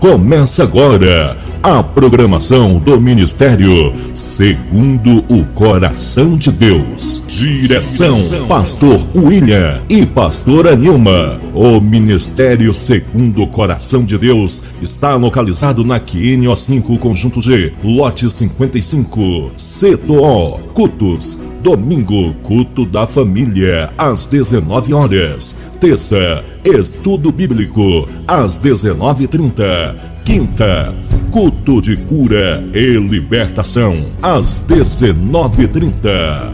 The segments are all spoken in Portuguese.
Começa agora a programação do Ministério Segundo o Coração de Deus. Direção, Pastor William e Pastora Nilma. O Ministério Segundo o Coração de Deus está localizado na QNO 5, Conjunto G, lote 55, CTO, Cultos. Domingo, culto da família, às 19 horas. Terça, estudo bíblico, às 19h30. Quinta, culto de cura e libertação, às 19h30.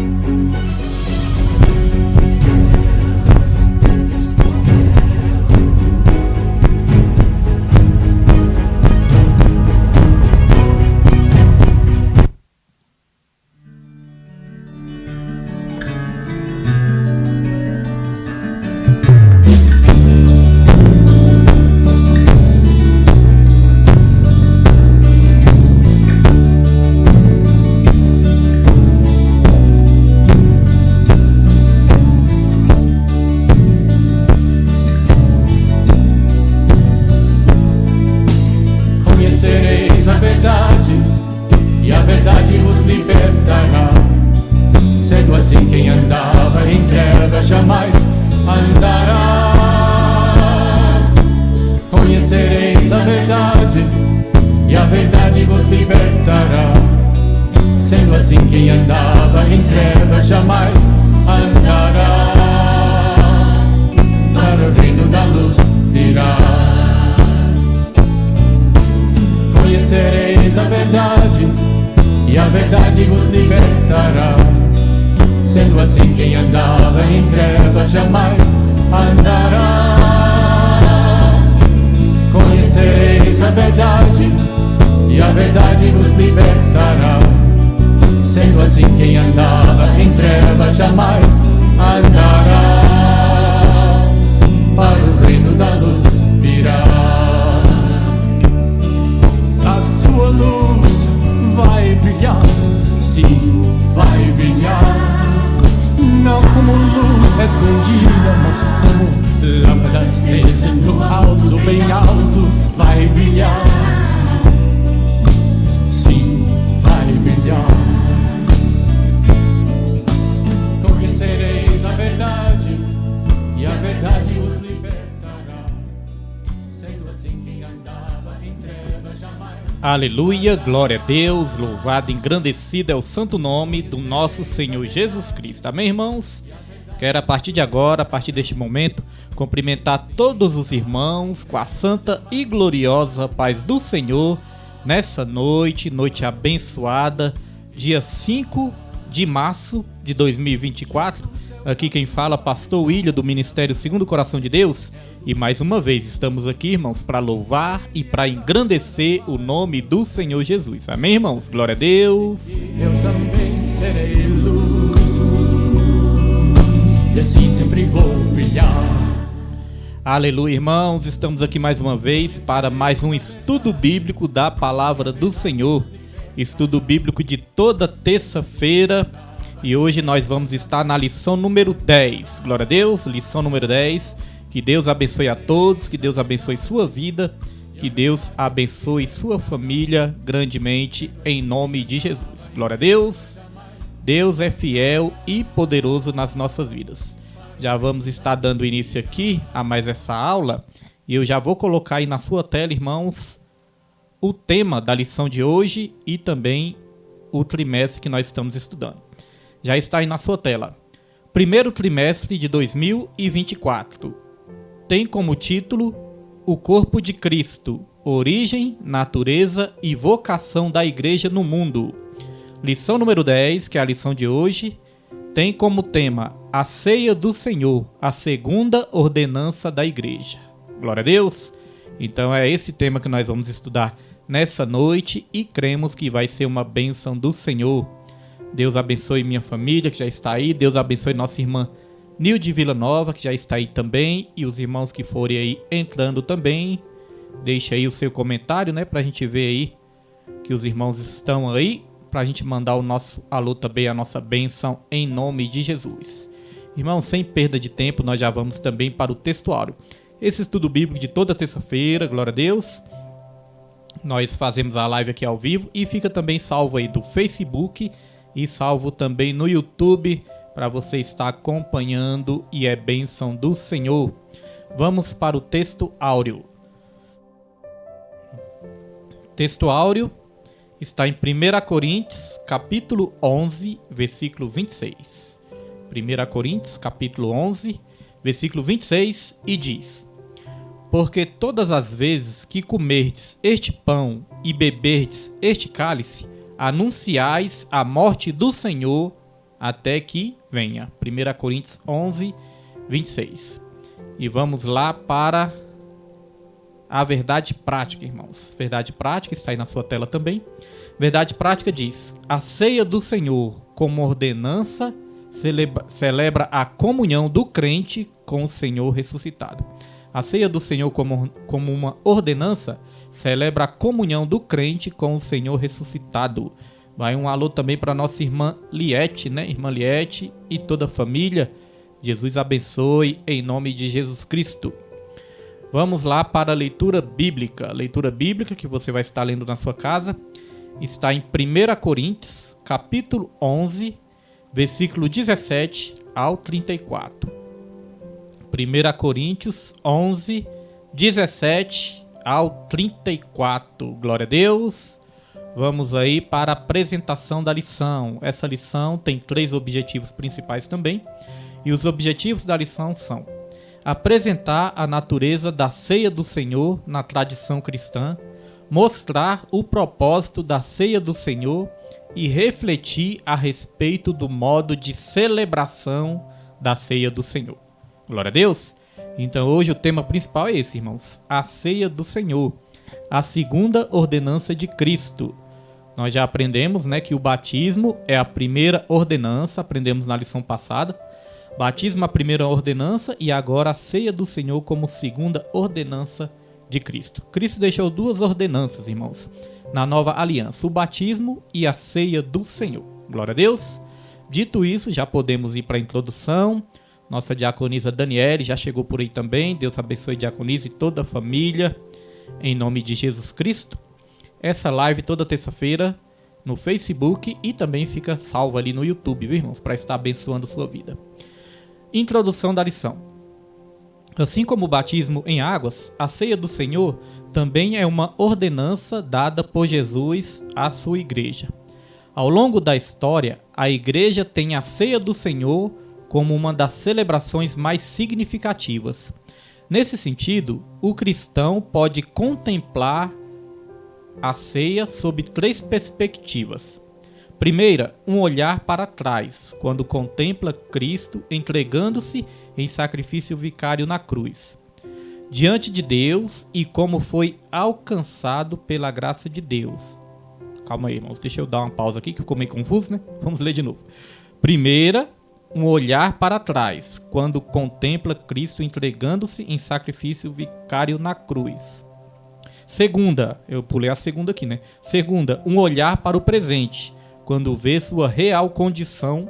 Aleluia, glória a Deus, louvado e engrandecido é o santo nome do nosso Senhor Jesus Cristo. Amém, irmãos? Quero a partir de agora, a partir deste momento, cumprimentar todos os irmãos com a santa e gloriosa paz do Senhor nessa noite abençoada, dia 5 de março de 2024. Aqui quem fala, Pastor William, do Ministério Segundo o Coração de Deus. E mais uma vez estamos aqui, irmãos, para louvar e para engrandecer o nome do Senhor Jesus. Amém, irmãos? Glória a Deus. Eu também serei luz, e assim sempre vou brilhar. Aleluia, irmãos. Estamos aqui mais uma vez para mais um estudo bíblico da Palavra do Senhor. Estudo bíblico de toda terça-feira. E hoje nós vamos estar na lição número 10. Glória a Deus, lição número 10. Que Deus abençoe a todos, que Deus abençoe sua vida, que Deus abençoe sua família grandemente, em nome de Jesus. Glória a Deus. Deus é fiel e poderoso nas nossas vidas. Já vamos estar dando início aqui a mais essa aula, e eu já vou colocar aí na sua tela, irmãos, o tema da lição de hoje e também o trimestre que nós estamos estudando. Já está aí na sua tela. Primeiro trimestre de 2024. Tem como título O Corpo de Cristo, Origem, Natureza e Vocação da Igreja no Mundo. Lição número 10, que é a lição de hoje, tem como tema A Ceia do Senhor, a segunda ordenança da Igreja. Glória a Deus! Então é esse tema que nós vamos estudar nessa noite e cremos que vai ser uma bênção do Senhor. Deus abençoe minha família que já está aí, Deus abençoe nossa irmã Nilde Vila Nova, que já está aí também, e os irmãos que forem aí entrando também. Deixa aí o seu comentário, né, pra gente ver aí que os irmãos estão aí, pra gente mandar o nosso alô também, a nossa bênção em nome de Jesus. Irmãos, sem perda de tempo, nós já vamos também para o textuário. Esse estudo bíblico de toda terça-feira, glória a Deus, Nós fazemos a live aqui ao vivo e fica também salvo aí do Facebook e salvo também no YouTube para você estar acompanhando e é bênção do Senhor. Vamos para o texto áureo. O texto áureo está em 1 Coríntios, capítulo 11, versículo 26. 1 Coríntios, capítulo 11, versículo 26, e diz: Porque todas as vezes que comerdes este pão e beberdes este cálice, anunciais a morte do Senhor até que venha. 1 Coríntios 11, 26. E vamos lá para a verdade prática, irmãos. Verdade prática está aí na sua tela também. Verdade prática diz: a ceia do Senhor, como ordenança, celebra a comunhão do crente com o Senhor ressuscitado. A ceia do Senhor, como uma ordenança, celebra a comunhão do crente com o Senhor ressuscitado. Vai um alô também para nossa irmã Liette, né? Irmã Liette e toda a família. Jesus abençoe em nome de Jesus Cristo. Vamos lá para a leitura bíblica. A leitura bíblica que você vai estar lendo na sua casa está em 1 Coríntios, capítulo 11, versículo 17 ao 34. 1 Coríntios 11, 17 ao 34. Glória a Deus. Vamos aí para a apresentação da lição. Essa lição tem 3 objetivos principais também. E os objetivos da lição são: apresentar a natureza da ceia do Senhor na tradição cristã, mostrar o propósito da ceia do Senhor e refletir a respeito do modo de celebração da ceia do Senhor. Glória a Deus! Então hoje o tema principal é esse, irmãos: a ceia do Senhor, a segunda ordenança de Cristo. Nós já aprendemos, né, que o batismo é a primeira ordenança, aprendemos na lição passada. Batismo a primeira ordenança e agora a ceia do Senhor como segunda ordenança de Cristo. Cristo deixou 2 ordenanças, irmãos, na nova aliança: o batismo e a ceia do Senhor. Glória a Deus! Dito isso, já podemos ir para a introdução. Nossa diaconisa Daniele já chegou por aí também. Deus abençoe a diaconisa e toda a família, em nome de Jesus Cristo. Essa live toda terça-feira no Facebook e também fica salva ali no YouTube, viu, irmãos? Para estar abençoando sua vida. Introdução da lição. Assim como o batismo em águas, a ceia do Senhor também é uma ordenança dada por Jesus à sua igreja. Ao longo da história, a igreja tem a ceia do Senhor como uma das celebrações mais significativas. Nesse sentido, o cristão pode contemplar a ceia sob 3 perspectivas. Primeira, um olhar para trás, quando contempla Cristo entregando-se em sacrifício vicário na cruz, diante de Deus e como foi alcançado pela graça de Deus. Calma aí, irmãos, deixa eu dar uma pausa aqui que ficou meio confuso, né? Vamos ler de novo. Primeira, um olhar para trás, quando contempla Cristo entregando-se em sacrifício vicário na cruz. Segunda, eu pulei a segunda aqui, né? Segunda, um olhar para o presente, quando vê sua real condição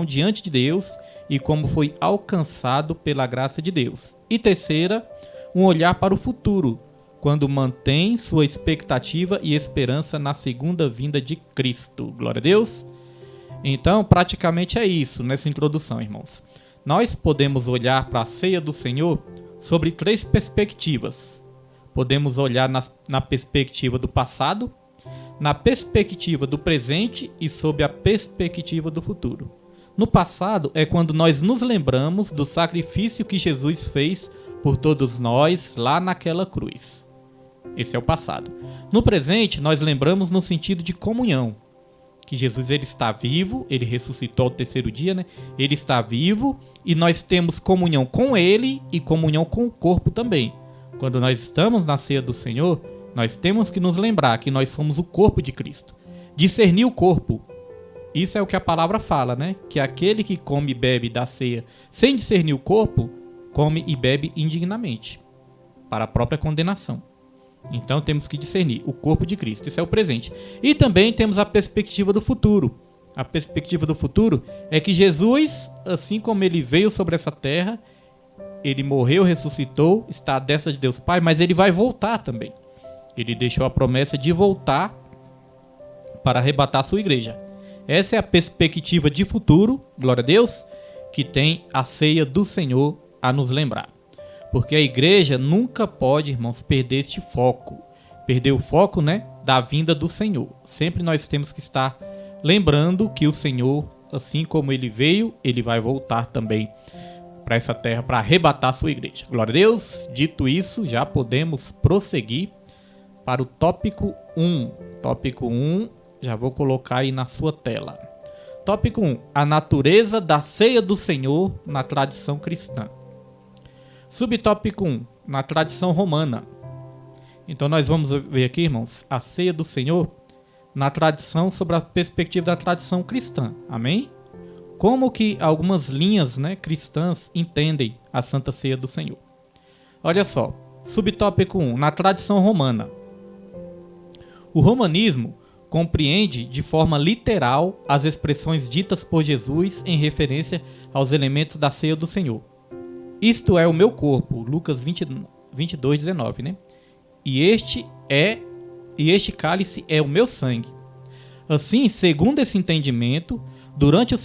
diante de Deus e como foi alcançado pela graça de Deus. E terceira, um olhar para o futuro, quando mantém sua expectativa e esperança na segunda vinda de Cristo. Glória a Deus! Então, praticamente é isso nessa introdução, irmãos. Nós podemos olhar para a ceia do Senhor sobre 3 perspectivas. Podemos olhar na perspectiva do passado, na perspectiva do presente e sob a perspectiva do futuro. No passado é quando nós nos lembramos do sacrifício que Jesus fez por todos nós lá naquela cruz. Esse é o passado. No presente, nós lembramos no sentido de comunhão. Que Jesus ele está vivo, ele ressuscitou ao 3º dia, né? Ele está vivo e nós temos comunhão com ele e comunhão com o corpo também. Quando nós estamos na ceia do Senhor, nós temos que nos lembrar que nós somos o corpo de Cristo. Discernir o corpo. Isso é o que a palavra fala, né? Que aquele que come e bebe da ceia sem discernir o corpo, come e bebe indignamente, para a própria condenação. Então temos que discernir o corpo de Cristo. Isso é o presente. E também temos a perspectiva do futuro. A perspectiva do futuro é que Jesus, assim como ele veio sobre essa terra, ele morreu, ressuscitou, está à destra de Deus Pai, mas ele vai voltar também. Ele deixou a promessa de voltar para arrebatar a sua igreja. Essa é a perspectiva de futuro, glória a Deus, que tem a ceia do Senhor a nos lembrar. Porque a igreja nunca pode, irmãos, perder este foco. Perder o foco, né, da vinda do Senhor. Sempre nós temos que estar lembrando que o Senhor, assim como ele veio, ele vai voltar também para essa terra para arrebatar a sua igreja. Glória a Deus. Dito isso, já podemos prosseguir para o tópico 1. Tópico 1, já vou colocar aí na sua tela. Tópico 1. A natureza da ceia do Senhor na tradição cristã. Subtópico 1. Na tradição romana. Então nós vamos ver aqui, irmãos, a ceia do Senhor na tradição sobre a perspectiva da tradição cristã. Amém? Como que algumas linhas, né, cristãs entendem a Santa Ceia do Senhor. Olha só, subtópico 1, na tradição romana. O romanismo compreende de forma literal as expressões ditas por Jesus em referência aos elementos da ceia do Senhor. Isto é o meu corpo, Lucas 22, 19, né? E este cálice é o meu sangue. Assim, segundo esse entendimento, durante o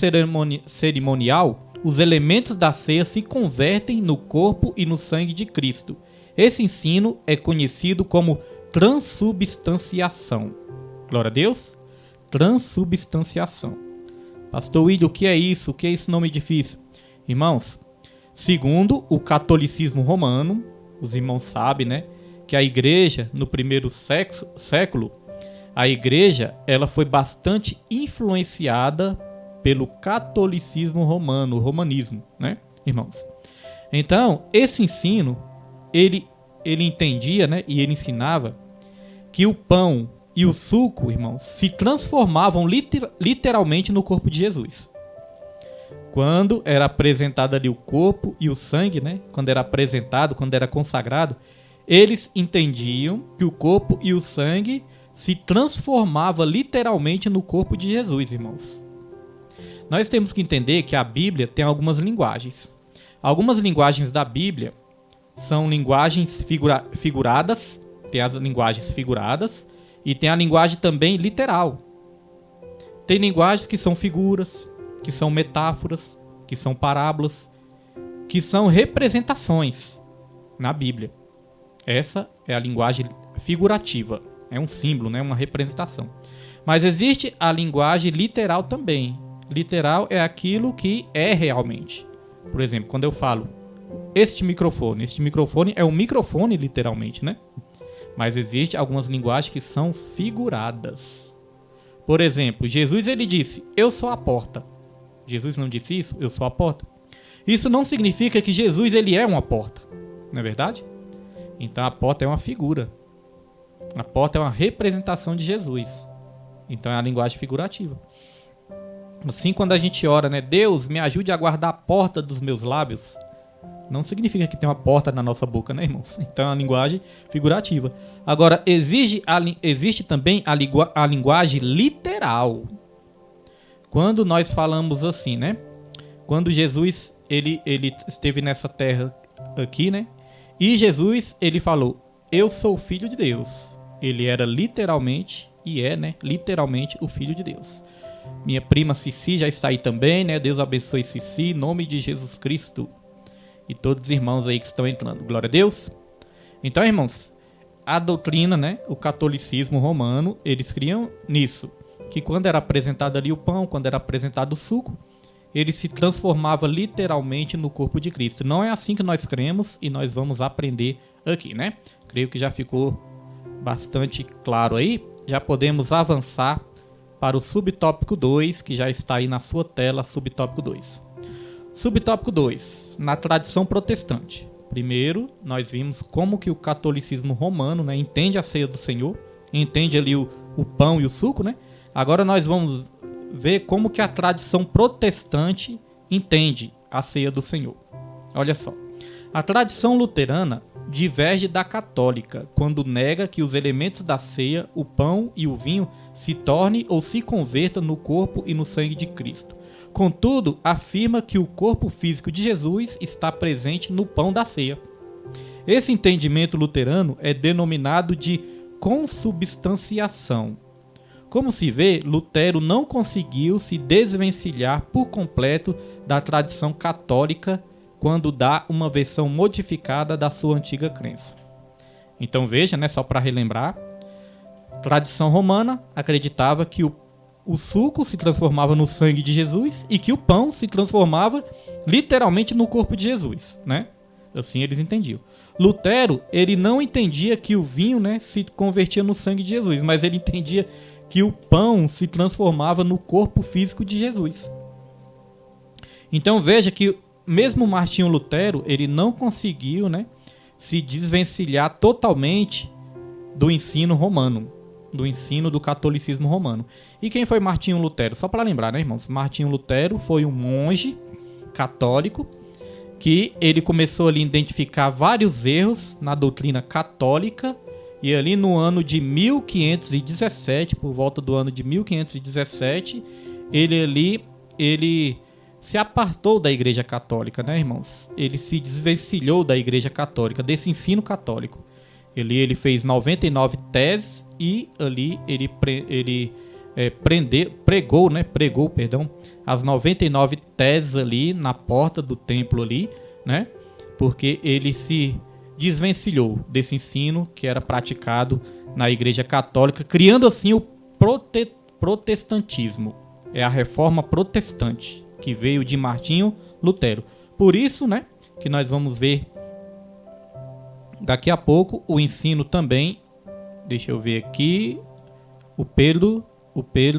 cerimonial, os elementos da ceia se convertem no corpo e no sangue de Cristo. Esse ensino é conhecido como transubstanciação. Glória a Deus. Transubstanciação. Pastor William, o que é isso? O que é esse nome difícil? Irmãos, segundo o catolicismo romano, os irmãos sabem, né, que a igreja, no primeiro século, a igreja ela foi bastante influenciada pelo catolicismo romano, o romanismo, né, irmãos? Então, esse ensino, ele entendia, né, e ele ensinava que o pão e o suco, irmãos, se transformavam literalmente no corpo de Jesus. Quando era apresentado ali o corpo e o sangue, né, quando era apresentado, quando era consagrado, eles entendiam que o corpo e o sangue se transformava literalmente no corpo de Jesus, irmãos. Nós temos que entender que a Bíblia tem algumas linguagens. Algumas linguagens da Bíblia são linguagens figuradas, tem as linguagens figuradas e tem a linguagem também literal. Tem linguagens que são figuras, que são metáforas, que são parábolas, que são representações na Bíblia. Essa é a linguagem figurativa, é um símbolo, né? Uma representação. Mas existe a linguagem literal também. Literal é aquilo que é realmente. Por exemplo, quando eu falo este microfone é um microfone literalmente, né? Mas existe algumas linguagens que são figuradas. Por exemplo, Jesus ele disse, eu sou a porta. Jesus não disse isso, eu sou a porta. Isso não significa que Jesus ele é uma porta, não é verdade? Então a porta é uma figura. A porta é uma representação de Jesus. Então é a linguagem figurativa. Assim, quando a gente ora, né? Deus, me ajude a guardar a porta dos meus lábios. Não significa que tem uma porta na nossa boca, né, irmãos? Então é a linguagem figurativa. Agora, existe também a linguagem literal. Quando nós falamos assim, né? Quando Jesus ele esteve nessa terra aqui, né? E Jesus, ele falou, eu sou o Filho de Deus. Ele era literalmente, e é, né? Literalmente o Filho de Deus. Minha prima Cici já está aí também, né? Deus abençoe Cici, em nome de Jesus Cristo. E todos os irmãos aí que estão entrando. Glória a Deus. Então, irmãos, a doutrina, né? O catolicismo romano, eles criam nisso. Que quando era apresentado ali o pão, quando era apresentado o suco, ele se transformava literalmente no corpo de Cristo. Não é assim que nós cremos e nós vamos aprender aqui, né? Creio que já ficou bastante claro aí. Já podemos avançar para o subtópico 2, que já está aí na sua tela, subtópico 2. Subtópico 2, na tradição protestante. Primeiro, nós vimos como que o catolicismo romano, né, entende a ceia do Senhor, entende ali o pão e o suco, né? Agora nós vamos ver como que a tradição protestante entende a ceia do Senhor. Olha só. A tradição luterana diverge da católica quando nega que os elementos da ceia, o pão e o vinho, se tornem ou se convertam no corpo e no sangue de Cristo. Contudo, afirma que o corpo físico de Jesus está presente no pão da ceia. Esse entendimento luterano é denominado de consubstanciação. Como se vê, Lutero não conseguiu se desvencilhar por completo da tradição católica quando dá uma versão modificada da sua antiga crença. Então veja, né, só para relembrar, a tradição romana acreditava que o suco se transformava no sangue de Jesus e que o pão se transformava literalmente no corpo de Jesus, né? Assim eles entendiam. Lutero, ele não entendia que o vinho, né, se convertia no sangue de Jesus, mas ele entendia que o pão se transformava no corpo físico de Jesus. Então veja que mesmo Martinho Lutero, ele não conseguiu, né, se desvencilhar totalmente do ensino romano, do ensino do catolicismo romano. E quem foi Martinho Lutero? Só para lembrar, né, irmãos? Martinho Lutero foi um monge católico que ele começou ali a identificar vários erros na doutrina católica, e ali no ano de 1517, por volta do ano de 1517, ele se apartou da Igreja Católica, né, irmãos? Ele se desvencilhou da Igreja Católica, desse ensino católico. Ele fez 99 teses e ali ele pregou as 99 teses ali na porta do templo ali, né? Porque ele se desvencilhou desse ensino que era praticado na Igreja Católica, criando assim o protestantismo. É a reforma protestante que veio de Martinho Lutero. Por isso, né, que nós vamos ver daqui a pouco o ensino também. Deixa eu ver aqui. O Pedro,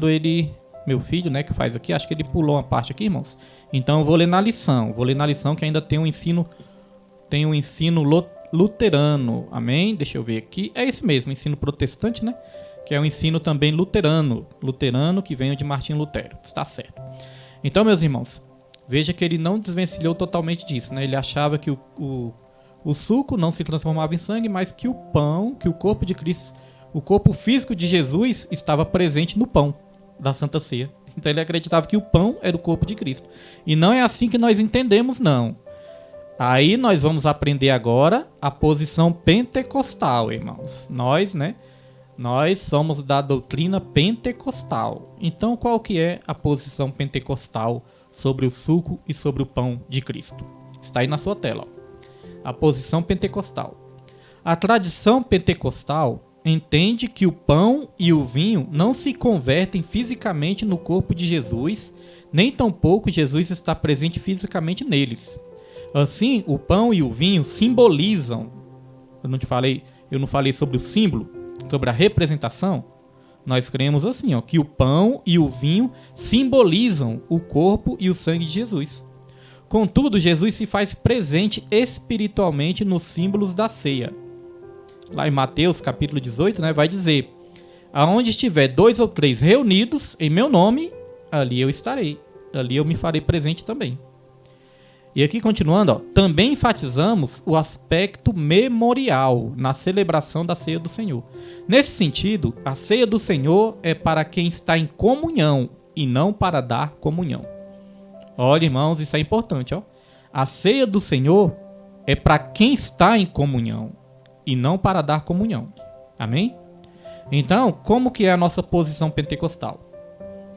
ele, meu filho, né, que faz aqui, acho que ele pulou uma parte aqui, irmãos. Então eu vou ler na lição que ainda tem um ensino luterano. Amém? Deixa eu ver aqui. É esse mesmo, ensino protestante, né? Que é um ensino também luterano que veio de Martinho Lutero. Está certo. Então, meus irmãos, veja que ele não desvencilhou totalmente disso, né? Ele achava que o suco não se transformava em sangue, mas que o pão, que o corpo de Cristo, o corpo físico de Jesus estava presente no pão da Santa Ceia. Então ele acreditava que o pão era o corpo de Cristo. E não é assim que nós entendemos, não. Aí nós vamos aprender agora a posição pentecostal, irmãos. Nós somos da doutrina pentecostal. Então qual que é a posição pentecostal sobre o suco e sobre o pão de Cristo? Está aí na sua tela, ó. A posição pentecostal. A tradição pentecostal entende que o pão e o vinho não se convertem fisicamente no corpo de Jesus, nem tampouco Jesus está presente fisicamente neles. Assim, o pão e o vinho simbolizam. Eu não falei sobre o símbolo, sobre a representação. Nós cremos assim, ó, que o pão e o vinho simbolizam o corpo e o sangue de Jesus. Contudo, Jesus se faz presente espiritualmente nos símbolos da ceia. Lá em Mateus capítulo 18, né, vai dizer: aonde estiver 2 ou 3 reunidos em meu nome, ali eu estarei. Ali eu me farei presente também. E aqui continuando, ó, também enfatizamos o aspecto memorial na celebração da ceia do Senhor. Nesse sentido, a ceia do Senhor é para quem está em comunhão e não para dar comunhão. Olha, irmãos, isso é importante, ó. A ceia do Senhor é para quem está em comunhão e não para dar comunhão. Amém? Então, como que é a nossa posição pentecostal?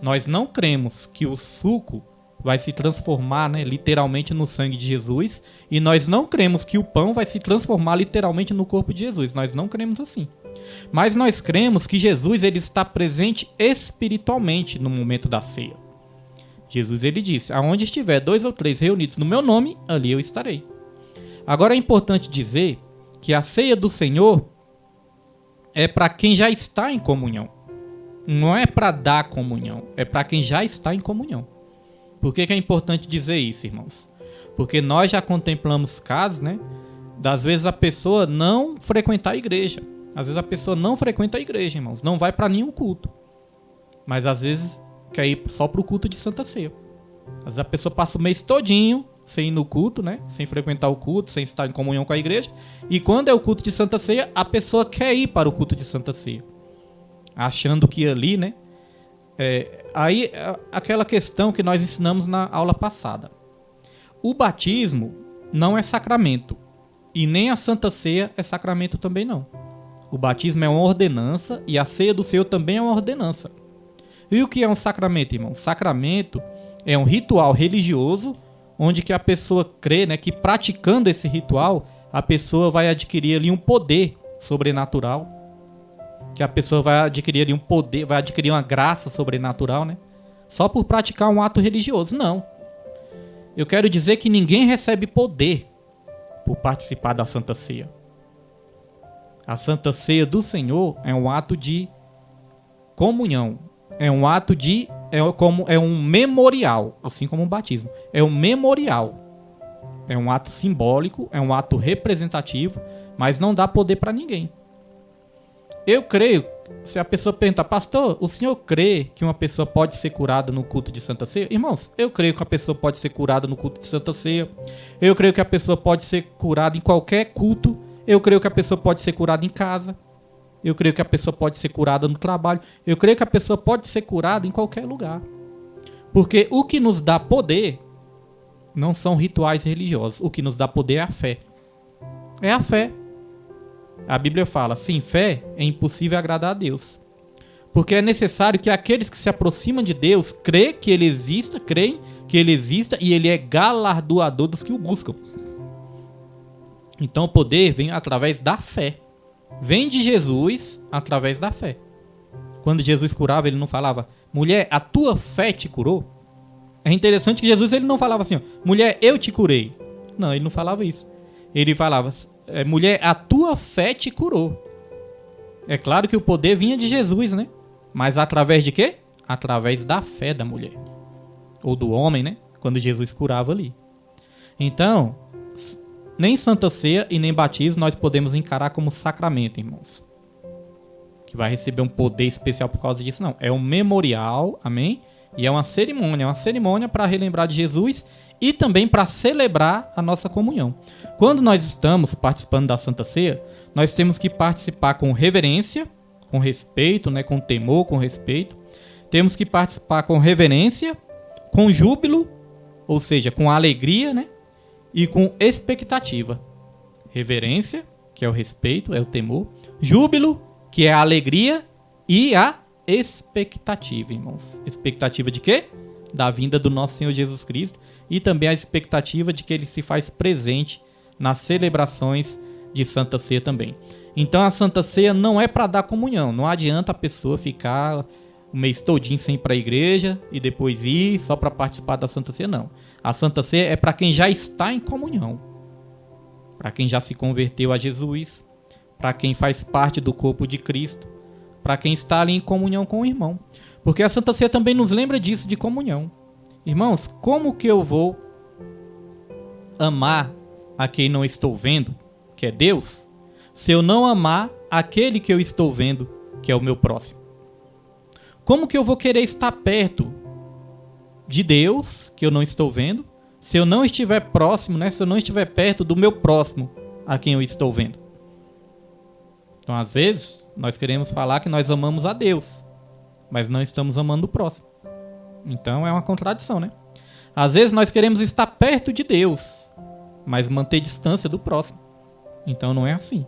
Nós não cremos que o suco vai se transformar, né, literalmente no sangue de Jesus, e nós não cremos que o pão vai se transformar literalmente no corpo de Jesus. Nós não cremos assim. Mas nós cremos que Jesus ele está presente espiritualmente no momento da ceia. Jesus ele disse: aonde estiver 2 ou 3 reunidos no meu nome, ali eu estarei. Agora é importante dizer que a ceia do Senhor é para quem já está em comunhão. Não é para dar comunhão, é para quem já está em comunhão. Por que é importante dizer isso, irmãos? Porque nós já contemplamos casos, né, das vezes a pessoa não frequentar a igreja. Às vezes a pessoa não frequenta a igreja, irmãos, não vai para nenhum culto. Mas às vezes quer ir só para o culto de Santa Ceia. Às vezes a pessoa passa o mês todinho sem ir no culto, né? Sem frequentar o culto, sem estar em comunhão com a igreja. E quando é o culto de Santa Ceia, a pessoa quer ir para o culto de Santa Ceia, achando que ali, né, Aí, aquela questão que nós ensinamos na aula passada. O batismo não é sacramento. E nem a Santa Ceia é sacramento também não. O batismo é uma ordenança e a ceia do Senhor também é uma ordenança. E o que é um sacramento, irmão? Sacramento é um ritual religioso onde que a pessoa crê, né, que praticando esse ritual, a pessoa vai adquirir ali um poder sobrenatural, que a pessoa vai adquirir ali um poder, vai adquirir uma graça sobrenatural, né? Só por praticar um ato religioso. Não. Eu quero dizer que ninguém recebe poder por participar da Santa Ceia. A Santa Ceia do Senhor é um ato de comunhão. É um ato de... É um memorial, assim como o batismo. É um memorial. É um ato simbólico, é um ato representativo, mas não dá poder para ninguém. Eu creio, se a pessoa perguntar, pastor, o senhor crê que uma pessoa pode ser curada no culto de Santa Ceia? Irmãos, eu creio que a pessoa pode ser curada no culto de Santa Ceia. Eu creio que a pessoa pode ser curada em qualquer culto. Eu creio que a pessoa pode ser curada em casa. Eu creio que a pessoa pode ser curada no trabalho. Eu creio que a pessoa pode ser curada em qualquer lugar. Porque o que nos dá poder não são rituais religiosos. O que nos dá poder é a fé. É a fé. A Bíblia fala, sem fé é impossível agradar a Deus. Porque é necessário que aqueles que se aproximam de Deus creem que Ele exista e Ele é galardoador dos que o buscam. Então o poder vem através da fé. Vem de Jesus através da fé. Quando Jesus curava, Ele não falava, mulher, a tua fé te curou? É interessante que Jesus ele não falava assim, mulher, eu te curei. Não, Ele não falava isso. Ele falava, mulher, a tua fé te curou. É claro que o poder vinha de Jesus, né? Mas através de quê? Através da fé da mulher. Ou do homem, né? Quando Jesus curava ali. Então, nem Santa Ceia e nem batismo nós podemos encarar como sacramento, irmãos. Que vai receber um poder especial por causa disso, não. É um memorial, amém? E é uma cerimônia para relembrar de Jesus e também para celebrar a nossa comunhão. Quando nós estamos participando da Santa Ceia, nós temos que participar com reverência, com respeito, né, com temor, com respeito. Temos que participar com reverência, com júbilo, ou seja, com alegria, né, e com expectativa. Reverência, que é o respeito, é o temor. Júbilo, que é a alegria, e a expectativa, irmãos. Expectativa de quê? Da vinda do nosso Senhor Jesus Cristo e também a expectativa de que Ele se faz presente nas celebrações de Santa Ceia também. Então a Santa Ceia não é para dar comunhão. Não adianta a pessoa ficar o mês todinho sem ir para a igreja e depois ir só para participar da Santa Ceia, não. A Santa Ceia é para quem já está em comunhão. Para quem já se converteu a Jesus, para quem faz parte do corpo de Cristo, para quem está ali em comunhão com o irmão. Porque a Santa Ceia também nos lembra disso, de comunhão. Irmãos, como que eu vou amar a quem não estou vendo, que é Deus, se eu não amar aquele que eu estou vendo, que é o meu próximo? Como que eu vou querer estar perto de Deus, que eu não estou vendo, se eu não estiver próximo, né? Se eu não estiver perto do meu próximo, a quem eu estou vendo? Então, às vezes, nós queremos falar que nós amamos a Deus, mas não estamos amando o próximo. Então, é uma contradição, né? Às vezes, nós queremos estar perto de Deus, mas manter distância do próximo. Então, não é assim.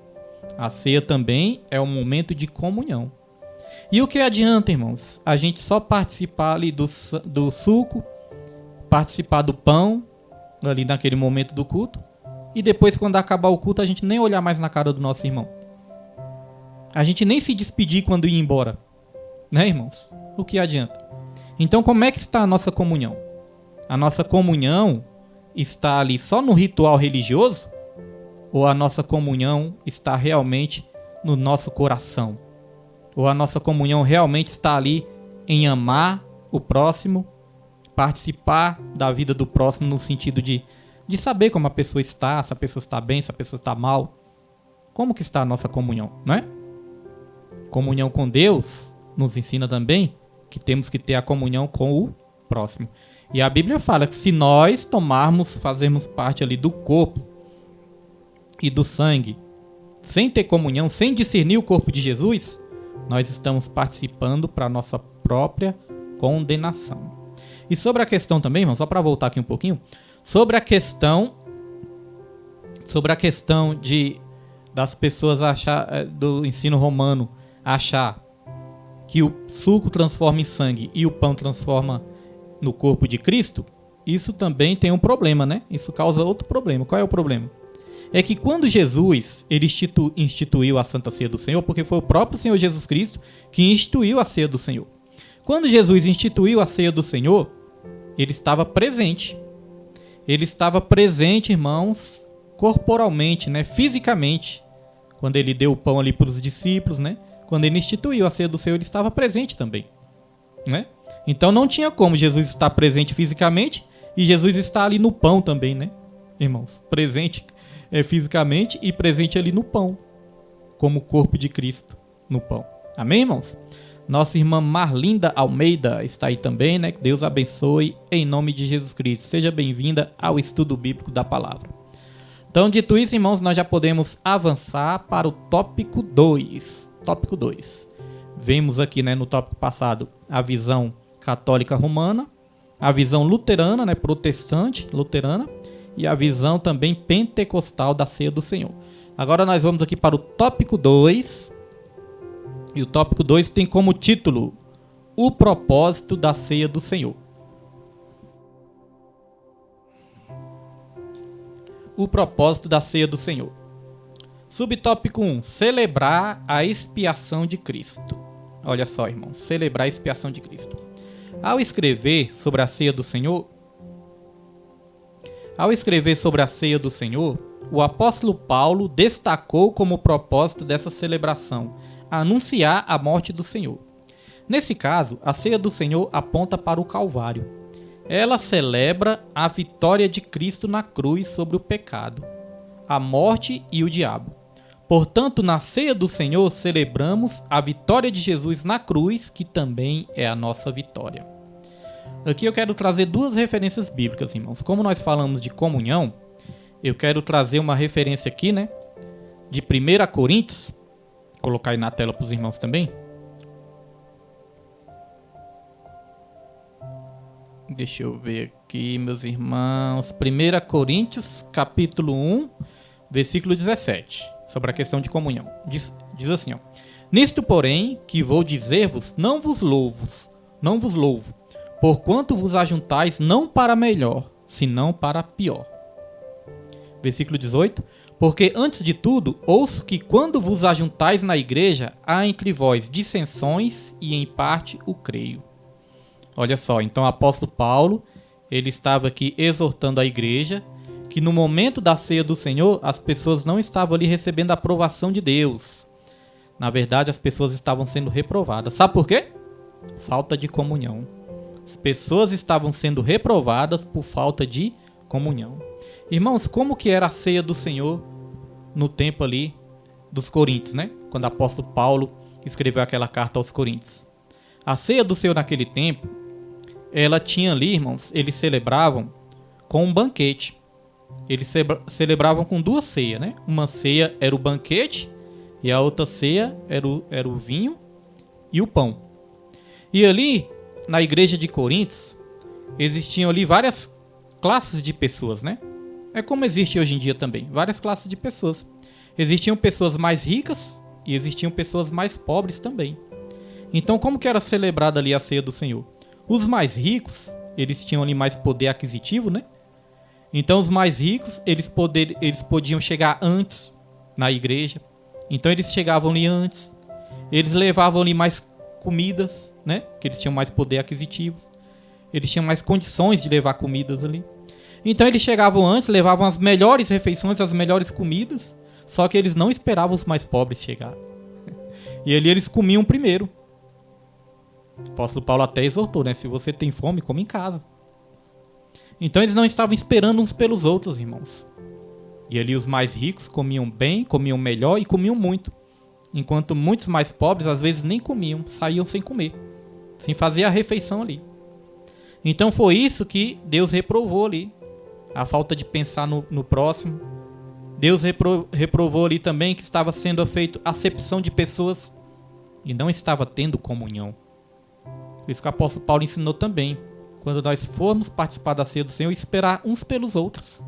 A ceia também é um momento de comunhão. E o que adianta, irmãos? A gente só participar ali do suco, participar do pão, ali naquele momento do culto, e depois, quando acabar o culto, a gente nem olhar mais na cara do nosso irmão. A gente nem se despedir quando ir embora. Né, irmãos? O que adianta? Então, como é que está a nossa comunhão? A nossa comunhão está ali só no ritual religioso? Ou a nossa comunhão está realmente no nosso coração? Ou a nossa comunhão realmente está ali em amar o próximo, participar da vida do próximo no sentido de saber como a pessoa está, se a pessoa está bem, se a pessoa está mal? Como que está a nossa comunhão, não é? Comunhão com Deus nos ensina também que temos que ter a comunhão com o próximo. E a Bíblia fala que se nós fazermos parte ali do corpo e do sangue, sem ter comunhão, sem discernir o corpo de Jesus, nós estamos participando para a nossa própria condenação. E sobre a questão também, irmão, só para voltar aqui um pouquinho, sobre a questão das pessoas achar, do ensino romano, achar que o suco transforma em sangue e o pão transforma no corpo de Cristo, isso também tem um problema, né? Isso causa outro problema. Qual é o problema? É que quando Jesus ele instituiu a Santa Ceia do Senhor, porque foi o próprio Senhor Jesus Cristo que instituiu a Ceia do Senhor. Quando Jesus instituiu a Ceia do Senhor, ele estava presente. Ele estava presente, irmãos, corporalmente, né? Fisicamente. Quando ele deu o pão ali para os discípulos, né? Quando ele instituiu a Ceia do Senhor, ele estava presente também, né? Então não tinha como Jesus estar presente fisicamente e Jesus estar ali no pão também, né? Irmãos, presente fisicamente e presente ali no pão, como o corpo de Cristo no pão. Amém, irmãos? Nossa irmã Marlinda Almeida está aí também, né? Que Deus abençoe em nome de Jesus Cristo. Seja bem-vinda ao estudo bíblico da palavra. Então, dito isso, irmãos, nós já podemos avançar para o tópico 2. Tópico 2. Vemos aqui, né, no tópico passado a visão católica romana, a visão luterana, né, protestante, luterana, e a visão também pentecostal da Ceia do Senhor. Agora nós vamos aqui para o tópico 2. E o tópico 2 tem como título o propósito da Ceia do Senhor. O propósito da Ceia do Senhor. Subtópico 1. Celebrar a expiação de Cristo. Olha só, irmãos. Celebrar a expiação de Cristo. Ao escrever sobre a Ceia do Senhor, o apóstolo Paulo destacou como propósito dessa celebração anunciar a morte do Senhor. Nesse caso, a Ceia do Senhor aponta para o Calvário. Ela celebra a vitória de Cristo na cruz sobre o pecado, a morte e o diabo. Portanto, na Ceia do Senhor celebramos a vitória de Jesus na cruz, que também é a nossa vitória. Aqui eu quero trazer duas referências bíblicas, irmãos. Como nós falamos de comunhão, eu quero trazer uma referência aqui, né, de 1 Coríntios. Vou colocar aí na tela para os irmãos também. Deixa eu ver aqui, meus irmãos. 1 Coríntios, capítulo 1, versículo 17. Sobre a questão de comunhão. Diz assim, ó. Nisto, porém, que vou dizer-vos, não vos louvo, porquanto vos ajuntais não para melhor, senão para pior. Versículo 18. Porque, antes de tudo, ouço que quando vos ajuntais na igreja, há entre vós dissensões e em parte o creio. Olha só, então o apóstolo Paulo, ele estava aqui exortando a igreja que no momento da ceia do Senhor, as pessoas não estavam ali recebendo a aprovação de Deus. Na verdade, as pessoas estavam sendo reprovadas. Sabe por quê? Falta de comunhão. As pessoas estavam sendo reprovadas por falta de comunhão. Irmãos, como que era a ceia do Senhor no tempo ali dos Coríntios, né? Quando o apóstolo Paulo escreveu aquela carta aos Coríntios. A ceia do Senhor naquele tempo, ela tinha ali, irmãos, eles celebravam com um banquete. Eles celebravam com duas ceias, né? Uma ceia era o banquete e a outra ceia era o vinho e o pão. E ali, na igreja de Coríntios, existiam ali várias classes de pessoas, né? É como existe hoje em dia também, várias classes de pessoas. Existiam pessoas mais ricas e existiam pessoas mais pobres também. Então, como que era celebrada ali a ceia do Senhor? Os mais ricos, eles tinham ali mais poder aquisitivo, né? Então, os mais ricos, eles podiam chegar antes na igreja. Então, eles chegavam ali antes. Eles levavam ali mais comidas, né? Que eles tinham mais poder aquisitivo. Eles tinham mais condições de levar comidas ali. Então, eles chegavam antes, levavam as melhores refeições, as melhores comidas. Só que eles não esperavam os mais pobres chegar. E ali eles comiam primeiro. O apóstolo Paulo até exortou, né? Se você tem fome, come em casa. Então eles não estavam esperando uns pelos outros, irmãos. E ali os mais ricos comiam bem, comiam melhor e comiam muito. Enquanto muitos mais pobres às vezes nem comiam, saíam sem comer. Sem fazer a refeição ali. Então foi isso que Deus reprovou ali. A falta de pensar no próximo. Deus reprovou ali também que estava sendo feita acepção de pessoas e não estava tendo comunhão. Por isso que o apóstolo Paulo ensinou também, quando nós formos participar da ceia do Senhor, esperar uns pelos outros,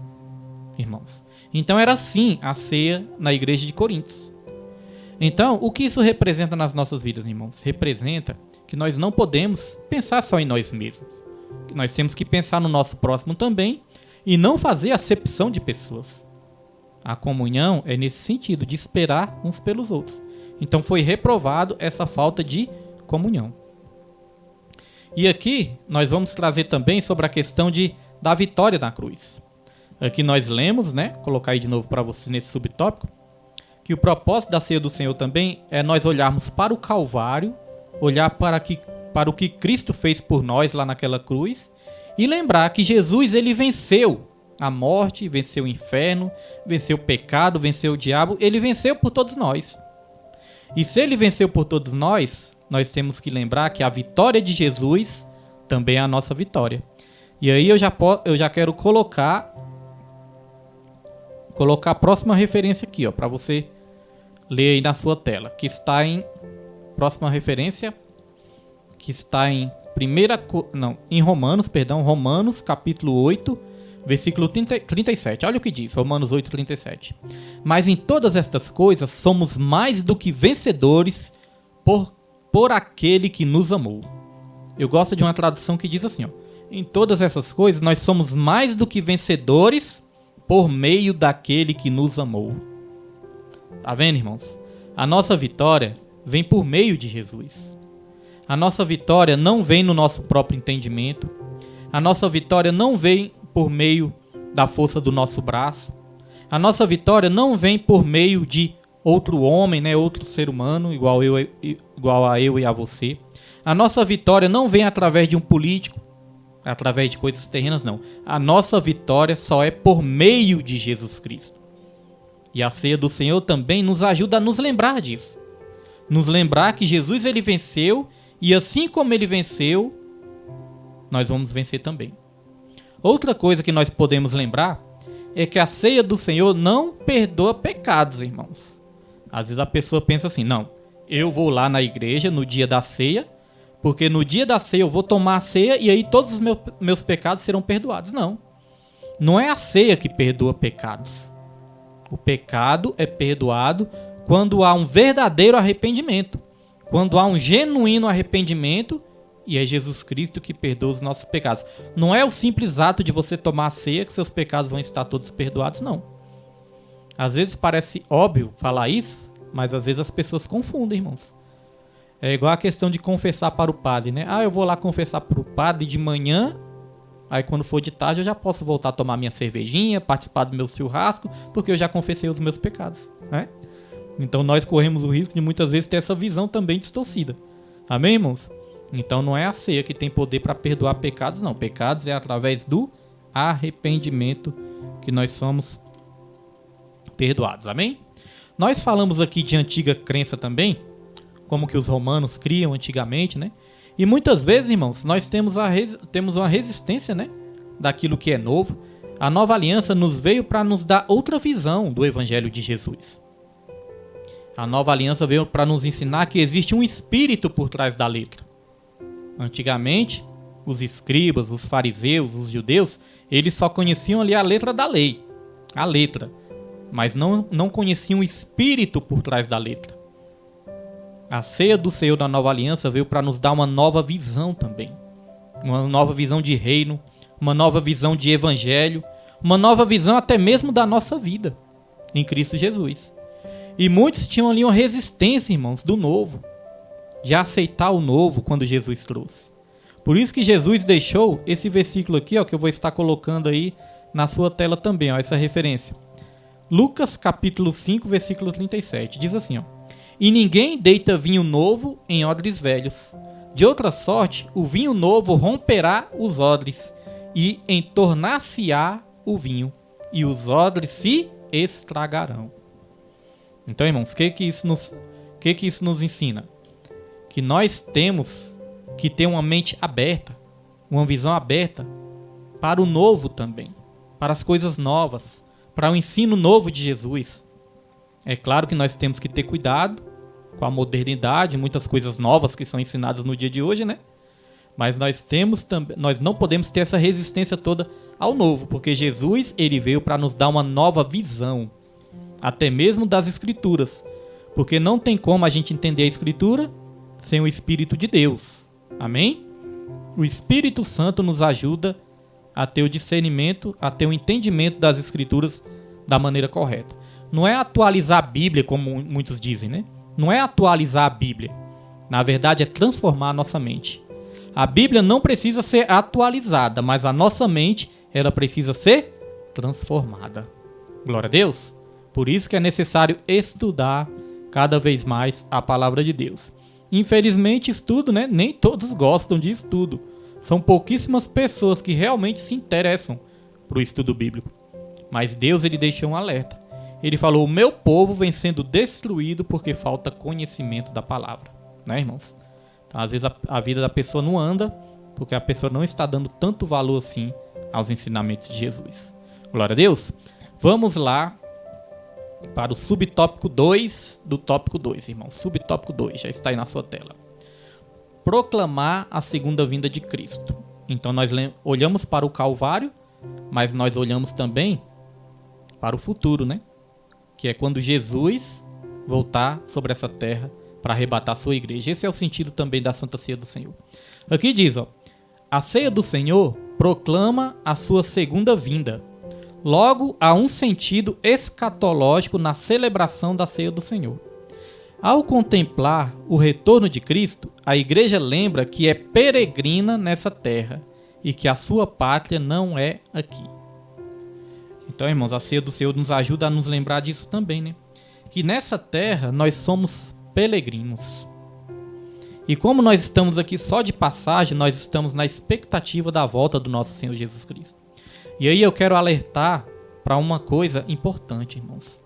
irmãos. Então era assim a ceia na igreja de Coríntios. Então, o que isso representa nas nossas vidas, irmãos? Representa que nós não podemos pensar só em nós mesmos. Que nós temos que pensar no nosso próximo também e não fazer acepção de pessoas. A comunhão é nesse sentido, de esperar uns pelos outros. Então foi reprovado essa falta de comunhão. E aqui nós vamos trazer também sobre a questão da vitória na cruz. Aqui nós lemos, né? Colocar aí de novo para você nesse subtópico, que o propósito da ceia do Senhor também é nós olharmos para o Calvário, olhar para o que Cristo fez por nós lá naquela cruz e lembrar que Jesus ele venceu a morte, venceu o inferno, venceu o pecado, venceu o diabo, ele venceu por todos nós. E se ele venceu por todos nós, nós temos que lembrar que a vitória de Jesus também é a nossa vitória. E aí eu já quero colocar a próxima referência aqui, ó, para você ler aí na sua tela, que está em próxima referência, que está em Romanos, capítulo 8, versículo 37. Olha o que diz, Romanos 8, 37. Mas em todas estas coisas somos mais do que vencedores por aquele que nos amou. Eu gosto de uma tradução que diz assim, ó, em todas essas coisas nós somos mais do que vencedores por meio daquele que nos amou. Tá vendo, irmãos? A nossa vitória vem por meio de Jesus. A nossa vitória não vem no nosso próprio entendimento. A nossa vitória não vem por meio da força do nosso braço. A nossa vitória não vem por meio de outro homem, né, outro ser humano, igual a eu e a você. A nossa vitória não vem através de um político, através de coisas terrenas, não. A nossa vitória só é por meio de Jesus Cristo. E a ceia do Senhor também nos ajuda a nos lembrar disso. Nos lembrar que Jesus ele venceu e assim como ele venceu, nós vamos vencer também. Outra coisa que nós podemos lembrar é que a ceia do Senhor não perdoa pecados, irmãos. Às vezes a pessoa pensa assim, não, eu vou lá na igreja no dia da ceia, porque no dia da ceia eu vou tomar a ceia e aí todos os meus pecados serão perdoados. Não, não é a ceia que perdoa pecados. O pecado é perdoado quando há um verdadeiro arrependimento, quando há um genuíno arrependimento, e é Jesus Cristo que perdoa os nossos pecados. Não é o simples ato de você tomar a ceia que seus pecados vão estar todos perdoados, não. Às vezes parece óbvio falar isso, mas às vezes as pessoas confundem, irmãos. É igual a questão de confessar para o padre, né? Eu vou lá confessar para o padre de manhã, aí quando for de tarde eu já posso voltar a tomar minha cervejinha, participar do meu churrasco, porque eu já confessei os meus pecados, né? Então nós corremos o risco de muitas vezes ter essa visão também distorcida. Amém, irmãos? Então não é a ceia que tem poder para perdoar pecados, não. Pecados é através do arrependimento que nós somos perdoados. Amém? Nós falamos aqui de antiga crença também, como que os romanos criam antigamente, né? E muitas vezes, irmãos, nós temos uma resistência, né, daquilo que é novo. A nova aliança nos veio para nos dar outra visão do evangelho de Jesus. A nova aliança veio para nos ensinar que existe um espírito por trás da letra. Antigamente, os escribas, os fariseus, os judeus, eles só conheciam ali a letra da lei, a letra, mas não conheciam o espírito por trás da letra. A ceia do Senhor da nova aliança veio para nos dar uma nova visão também, uma nova visão de reino, uma nova visão de evangelho, uma nova visão até mesmo da nossa vida em Cristo Jesus. E muitos tinham ali uma resistência, irmãos, do novo, de aceitar o novo quando Jesus trouxe. Por isso que Jesus deixou esse versículo aqui, ó, que eu vou estar colocando aí na sua tela também, ó, essa referência. Lucas capítulo 5, versículo 37, diz assim, ó: E ninguém deita vinho novo em odres velhos. De outra sorte, o vinho novo romperá os odres, e entornar-se-á o vinho, e os odres se estragarão. Então, irmãos, o que isso nos ensina? Que nós temos que ter uma mente aberta, uma visão aberta para o novo também, para as coisas novas, para o ensino novo de Jesus. É claro que nós temos que ter cuidado com a modernidade, muitas coisas novas que são ensinadas no dia de hoje, né? Mas nós não podemos ter essa resistência toda ao novo, porque Jesus ele veio para nos dar uma nova visão, até mesmo das Escrituras, porque não tem como a gente entender a Escritura sem o Espírito de Deus. Amém? O Espírito Santo nos ajuda a ter o discernimento, a ter o entendimento das Escrituras da maneira correta. Não é atualizar a Bíblia, como muitos dizem, né? Não é atualizar a Bíblia. Na verdade, é transformar a nossa mente. A Bíblia não precisa ser atualizada, mas a nossa mente, ela precisa ser transformada. Glória a Deus. Por isso que é necessário estudar cada vez mais a palavra de Deus. Infelizmente, estudo, né? Nem todos gostam de estudo. São pouquíssimas pessoas que realmente se interessam para o estudo bíblico. Mas Deus ele deixou um alerta. Ele falou: o meu povo vem sendo destruído porque falta conhecimento da palavra. Né, irmãos? Então, às vezes a vida da pessoa não anda porque a pessoa não está dando tanto valor assim aos ensinamentos de Jesus. Glória a Deus. Vamos lá para o subtópico 2 do tópico 2, irmão. Subtópico 2, já está aí na sua tela. Proclamar a segunda vinda de Cristo. Então nós olhamos para o Calvário, mas nós olhamos também para o futuro, né? Que é quando Jesus voltar sobre essa terra para arrebatar a sua igreja. Esse é o sentido também da Santa Ceia do Senhor. Aqui diz, ó, a Ceia do Senhor proclama a sua segunda vinda. Logo, há um sentido escatológico na celebração da Ceia do Senhor. Ao contemplar o retorno de Cristo, a igreja lembra que é peregrina nessa terra e que a sua pátria não é aqui. Então, irmãos, a Ceia do Senhor nos ajuda a nos lembrar disso também, né? Que nessa terra nós somos peregrinos. E como nós estamos aqui só de passagem, nós estamos na expectativa da volta do nosso Senhor Jesus Cristo. E aí eu quero alertar para uma coisa importante, irmãos.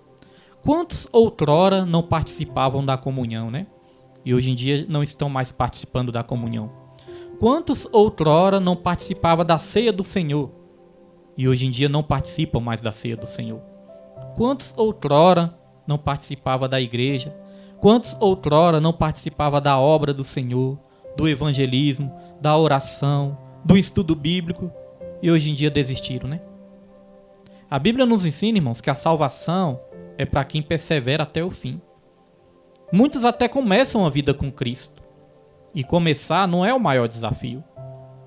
Quantos outrora não participavam da comunhão, né? E hoje em dia não estão mais participando da comunhão. Quantos outrora não participavam da ceia do Senhor? E hoje em dia não participam mais da ceia do Senhor. Quantos outrora não participavam da igreja? Quantos outrora não participavam da obra do Senhor, do evangelismo, da oração, do estudo bíblico? E hoje em dia desistiram, né? A Bíblia nos ensina, irmãos, que a salvação é para quem persevera até o fim. Muitos até começam a vida com Cristo. E começar não é o maior desafio.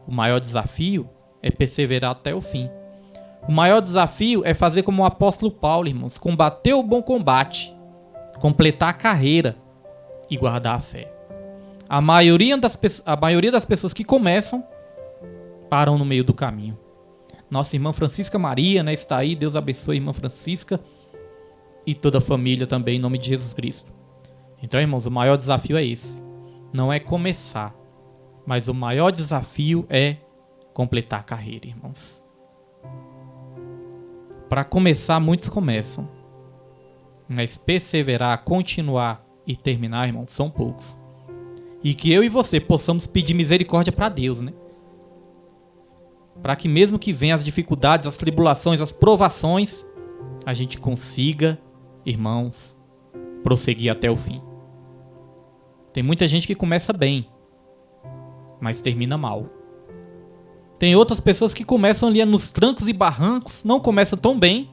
O maior desafio é perseverar até o fim. O maior desafio é fazer como o apóstolo Paulo, irmãos, combater o bom combate, completar a carreira e guardar a fé. A maioria das pessoas que começam param no meio do caminho. Nossa irmã Francisca Maria, né, está aí. Deus abençoe a irmã Francisca e toda a família também, em nome de Jesus Cristo. Então, irmãos, o maior desafio é esse. Não é começar, mas o maior desafio é completar a carreira, irmãos. Para começar, muitos começam. Mas perseverar, continuar e terminar, irmãos, são poucos. E que eu e você possamos pedir misericórdia para Deus, né? Para que mesmo que venham as dificuldades, as tribulações, as provações, a gente consiga, irmãos, prosseguir até o fim. Tem muita gente que começa bem, mas termina mal. Tem outras pessoas que começam ali nos trancos e barrancos, não começam tão bem,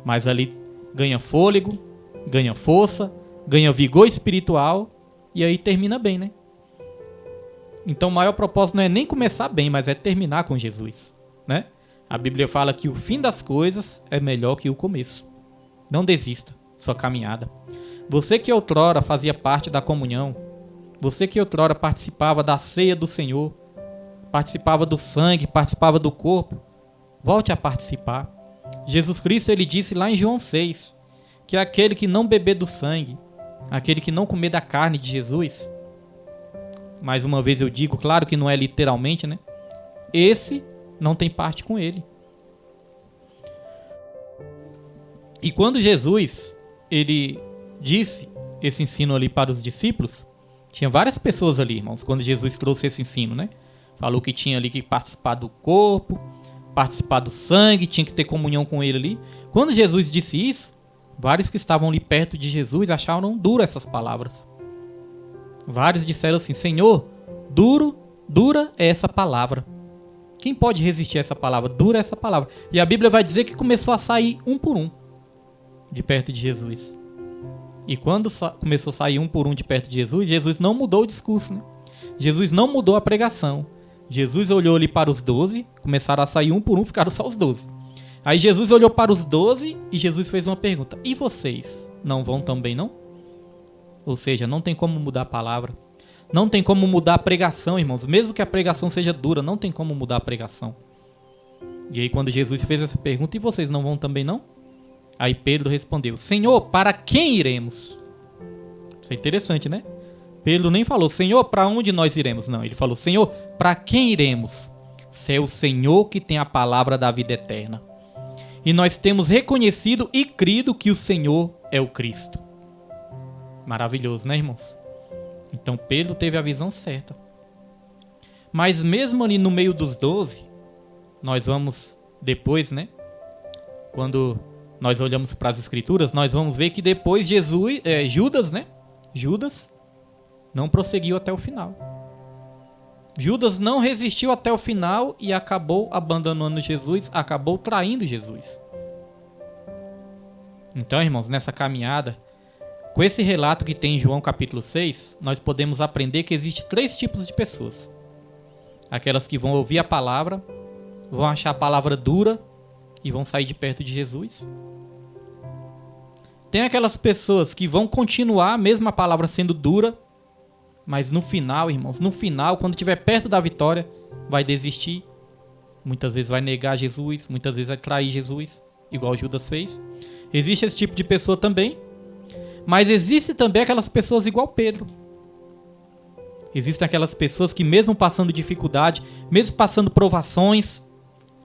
mas ali ganha fôlego, ganha força, ganha vigor espiritual e aí termina bem, né? Então o maior propósito não é nem começar bem, mas é terminar com Jesus, né? A Bíblia fala que o fim das coisas é melhor que o começo. Não desista sua caminhada. Você que outrora fazia parte da comunhão, você que outrora participava da ceia do Senhor, participava do sangue, participava do corpo, volte a participar. Jesus Cristo, ele disse lá em João 6, que aquele que não beber do sangue, aquele que não comer da carne de Jesus, mais uma vez eu digo, claro que não é literalmente, né? Esse não tem parte com ele. E quando Jesus, ele disse esse ensino ali para os discípulos, tinha várias pessoas ali, irmãos, quando Jesus trouxe esse ensino, né? Falou que tinha ali que participar do corpo, participar do sangue, tinha que ter comunhão com ele ali. Quando Jesus disse isso, vários que estavam ali perto de Jesus acharam duro essas palavras. Vários disseram assim: Senhor, duro Dura é essa palavra. Quem pode resistir a essa palavra? Dura é essa palavra. E a Bíblia vai dizer que começou a sair um por um de perto de Jesus. E quando começou a sair um por um de perto de Jesus, Jesus não mudou o discurso, né? Jesus não mudou a pregação. Jesus olhou ali para os 12, começaram a sair um por um, ficaram só os 12. Aí Jesus olhou para os 12 e Jesus fez uma pergunta: e vocês não vão também não? Ou seja, não tem como mudar a palavra. Não tem como mudar a pregação, irmãos. Mesmo que a pregação seja dura, não tem como mudar a pregação. E aí quando Jesus fez essa pergunta: e vocês não vão também não? Aí Pedro respondeu: Senhor, para quem iremos? Isso é interessante, né? Pedro nem falou: Senhor, para onde nós iremos? Não, ele falou: Senhor, para quem iremos? Se é o Senhor que tem a palavra da vida eterna. E nós temos reconhecido e crido que o Senhor é o Cristo. Maravilhoso, né, irmãos? Então Pedro teve a visão certa. Mas mesmo ali no meio dos 12, nós vamos depois, né? Quando nós olhamos para as escrituras, nós vamos ver que depois Judas, né? Judas não prosseguiu até o final. Judas não resistiu até o final e acabou abandonando Jesus, acabou traindo Jesus. Então, irmãos, nessa caminhada, com esse relato que tem em João capítulo 6, nós podemos aprender que existem 3 tipos de pessoas. Aquelas que vão ouvir a palavra, vão achar a palavra dura e vão sair de perto de Jesus. Tem aquelas pessoas que vão continuar, mesmo a palavra sendo dura, mas no final, irmãos, no final, quando estiver perto da vitória, vai desistir. Muitas vezes vai negar Jesus, muitas vezes vai trair Jesus, igual Judas fez. Existe esse tipo de pessoa também. Mas existe também aquelas pessoas igual Pedro. Existem aquelas pessoas que mesmo passando dificuldade, mesmo passando provações,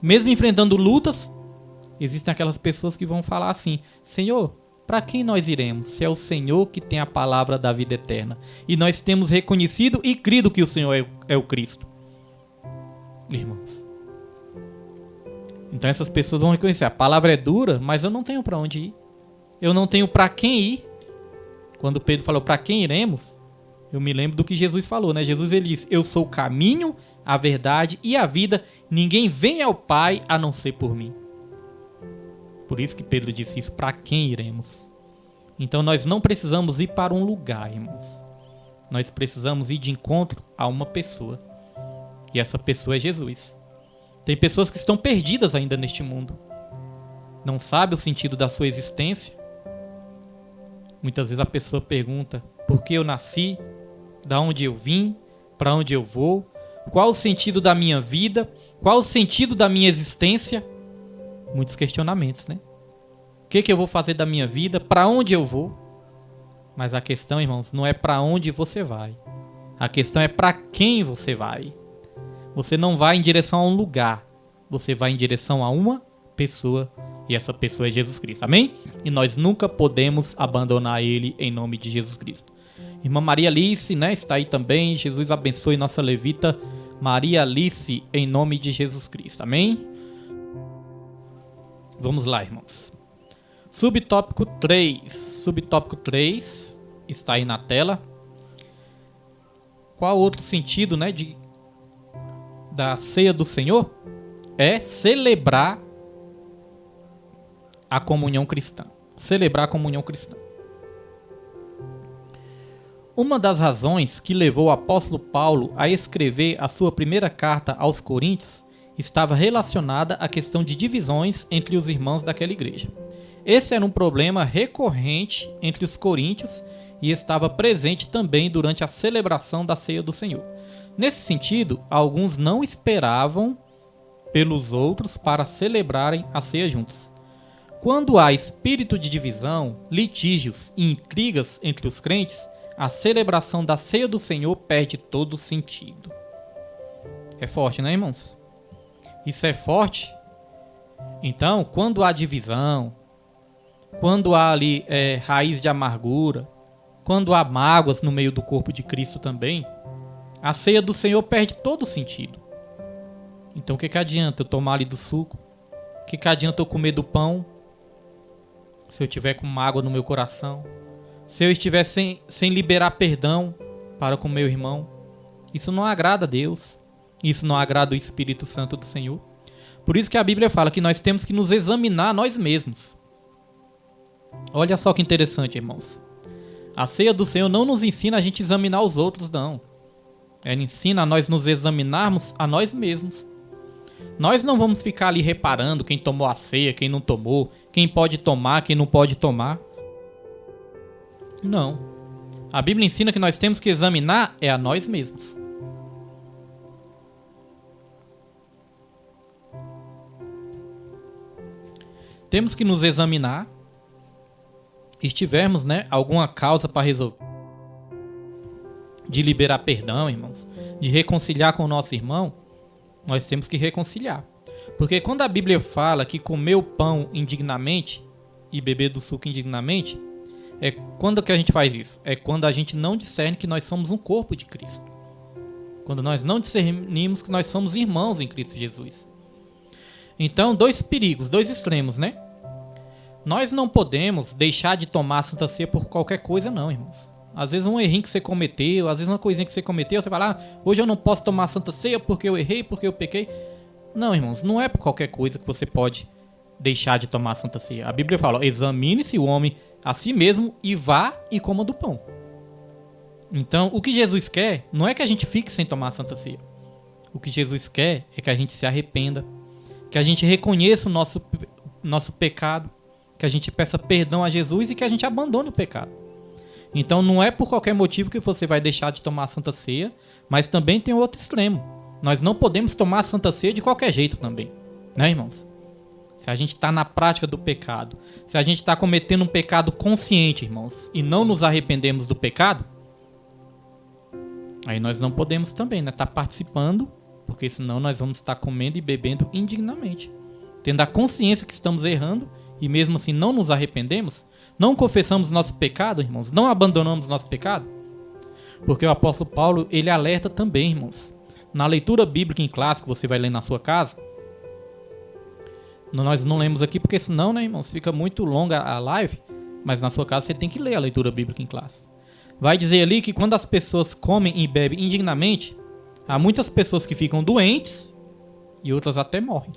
mesmo enfrentando lutas, existem aquelas pessoas que vão falar assim: Senhor, para quem nós iremos? Se é o Senhor que tem a palavra da vida eterna. E nós temos reconhecido e crido que o Senhor é o Cristo. Irmãos. Então essas pessoas vão reconhecer: a palavra é dura, mas eu não tenho para onde ir. Eu não tenho para quem ir. Quando Pedro falou: para quem iremos? Eu me lembro do que Jesus falou, né? Jesus ele disse: eu sou o caminho, a verdade e a vida. Ninguém vem ao Pai a não ser por mim. Por isso que Pedro disse isso: para quem iremos? Então nós não precisamos ir para um lugar, irmãos. Nós precisamos ir de encontro a uma pessoa. E essa pessoa é Jesus. Tem pessoas que estão perdidas ainda neste mundo. Não sabe o sentido da sua existência. Muitas vezes a pessoa pergunta: por que eu nasci? Da onde eu vim? Para onde eu vou? Qual o sentido da minha vida? Qual o sentido da minha existência? Muitos questionamentos, né? O que eu vou fazer da minha vida? Para onde eu vou? Mas a questão, irmãos, não é para onde você vai. A questão é para quem você vai. Você não vai em direção a um lugar. Você vai em direção a uma pessoa. E essa pessoa é Jesus Cristo. Amém? E nós nunca podemos abandonar Ele em nome de Jesus Cristo. Irmã Maria Alice, né? Está aí também. Jesus abençoe nossa levita Maria Alice em nome de Jesus Cristo. Amém? Vamos lá, irmãos. Subtópico 3. Subtópico 3 está aí na tela. Qual outro sentido, né, da ceia do Senhor? É celebrar a comunhão cristã. Celebrar a comunhão cristã. Uma das razões que levou o apóstolo Paulo a escrever a sua primeira carta aos Coríntios estava relacionada à questão de divisões entre os irmãos daquela igreja. Esse era um problema recorrente entre os coríntios e estava presente também durante a celebração da ceia do Senhor. Nesse sentido, alguns não esperavam pelos outros para celebrarem a ceia juntos. Quando há espírito de divisão, litígios e intrigas entre os crentes, a celebração da ceia do Senhor perde todo o sentido. É forte, né, irmãos? Isso é forte. Então, quando há divisão, quando há ali raiz de amargura, quando há mágoas no meio do corpo de Cristo também, a ceia do Senhor perde todo o sentido. Então, o que adianta eu tomar ali do suco? O que adianta eu comer do pão? Se eu tiver com mágoa no meu coração, se eu estiver sem liberar perdão para com meu irmão, Isso não agrada a Deus. Isso não agrada o Espírito Santo do Senhor. Por isso que a Bíblia fala que nós temos que nos examinar nós mesmos. Olha só que interessante, irmãos. A ceia do Senhor não nos ensina a gente examinar os outros, não. Ela ensina a nós nos examinarmos a nós mesmos. Nós não vamos ficar ali reparando quem tomou a ceia, quem não tomou, quem pode tomar, quem não pode tomar. Não. A Bíblia ensina que nós temos que examinar a nós mesmos. Temos que nos examinar. Se tivermos, alguma causa para resolver. De liberar perdão, irmãos. De reconciliar com o nosso irmão. Nós temos que reconciliar. Porque quando a Bíblia fala que comer o pão indignamente e beber do suco indignamente, é quando que a gente faz isso? É quando a gente não discerne que nós somos um corpo de Cristo. Quando nós não discernimos que nós somos irmãos em Cristo Jesus. Então, dois perigos, dois extremos, Nós não podemos deixar de tomar a Santa Ceia por qualquer coisa, não, irmãos. Às vezes um errinho que você cometeu, às vezes uma coisinha que você cometeu, você fala, hoje eu não posso tomar a Santa Ceia porque eu errei, porque eu pequei. Não, irmãos, não é por qualquer coisa que você pode deixar de tomar a Santa Ceia. A Bíblia fala, examine-se o homem a si mesmo e vá e coma do pão. Então, o que Jesus quer não é que a gente fique sem tomar a Santa Ceia. O que Jesus quer é que a gente se arrependa, que a gente reconheça o nosso pecado, que a gente peça perdão a Jesus e que a gente abandone o pecado. Então não é por qualquer motivo que você vai deixar de tomar a Santa Ceia, mas também tem outro extremo. Nós não podemos tomar a Santa Ceia de qualquer jeito também, irmãos? Se a gente está na prática do pecado, se a gente está cometendo um pecado consciente, irmãos, e não nos arrependemos do pecado, aí nós não podemos também, estar participando, porque senão nós vamos estar comendo e bebendo indignamente. Tendo a consciência que estamos errando e mesmo assim não nos arrependemos, não confessamos nosso pecado, irmãos, não abandonamos nosso pecado. Porque o apóstolo Paulo, ele alerta também, irmãos. Na leitura bíblica em classe que você vai ler na sua casa, nós não lemos aqui porque senão, irmãos, fica muito longa a live, mas na sua casa você tem que ler a leitura bíblica em classe. Vai dizer ali que quando as pessoas comem e bebem indignamente, há muitas pessoas que ficam doentes e outras até morrem.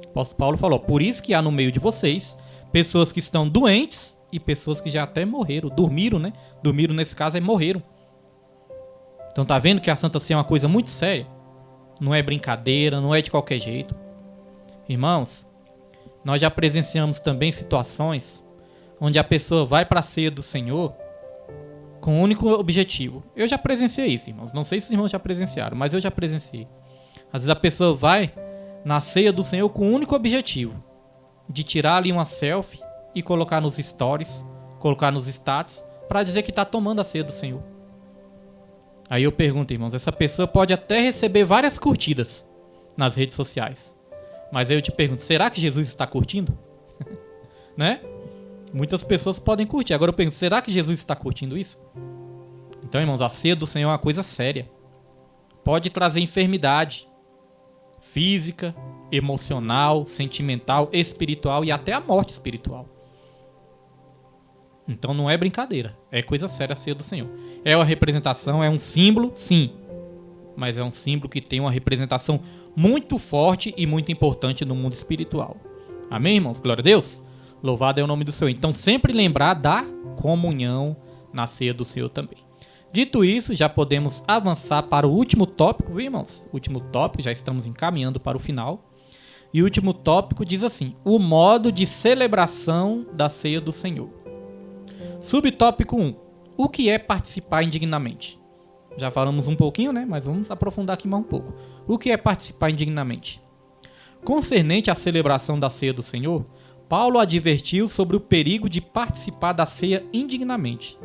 O apóstolo Paulo falou, por isso que há no meio de vocês pessoas que estão doentes e pessoas que já até morreram, dormiram, Dormiram nesse caso é morreram. Então tá vendo que a Santa Ceia é uma coisa muito séria? Não é brincadeira, não é de qualquer jeito. Irmãos, nós já presenciamos também situações onde a pessoa vai para a ceia do Senhor com um único objetivo. Eu já presenciei isso, irmãos. Não sei se os irmãos já presenciaram, mas eu já presenciei. Às vezes a pessoa vai na ceia do Senhor com o único objetivo de tirar ali uma selfie e colocar nos stories, colocar nos status, para dizer que está tomando a ceia do Senhor. Aí eu pergunto, irmãos, essa pessoa pode até receber várias curtidas nas redes sociais. Mas aí eu te pergunto, será que Jesus está curtindo? Muitas pessoas podem curtir. Agora eu pergunto, será que Jesus está curtindo isso? Então, irmãos, a ceia do Senhor é uma coisa séria. Pode trazer enfermidade física, emocional, sentimental, espiritual e até a morte espiritual. Então não é brincadeira, é coisa séria a ceia do Senhor. É uma representação, é um símbolo, sim, mas é um símbolo que tem uma representação muito forte e muito importante no mundo espiritual. Amém, irmãos? Glória a Deus. Louvado é o nome do Senhor. Então sempre lembrar da comunhão na ceia do Senhor também. Dito isso, já podemos avançar para o último tópico, viu, irmãos? Último tópico, já estamos encaminhando para o final. E o último tópico diz assim, o modo de celebração da ceia do Senhor. Subtópico 1. O que é participar indignamente? Já falamos um pouquinho, mas vamos aprofundar aqui mais um pouco. O que é participar indignamente? Concernente à celebração da ceia do Senhor, Paulo advertiu sobre o perigo de participar da ceia indignamente.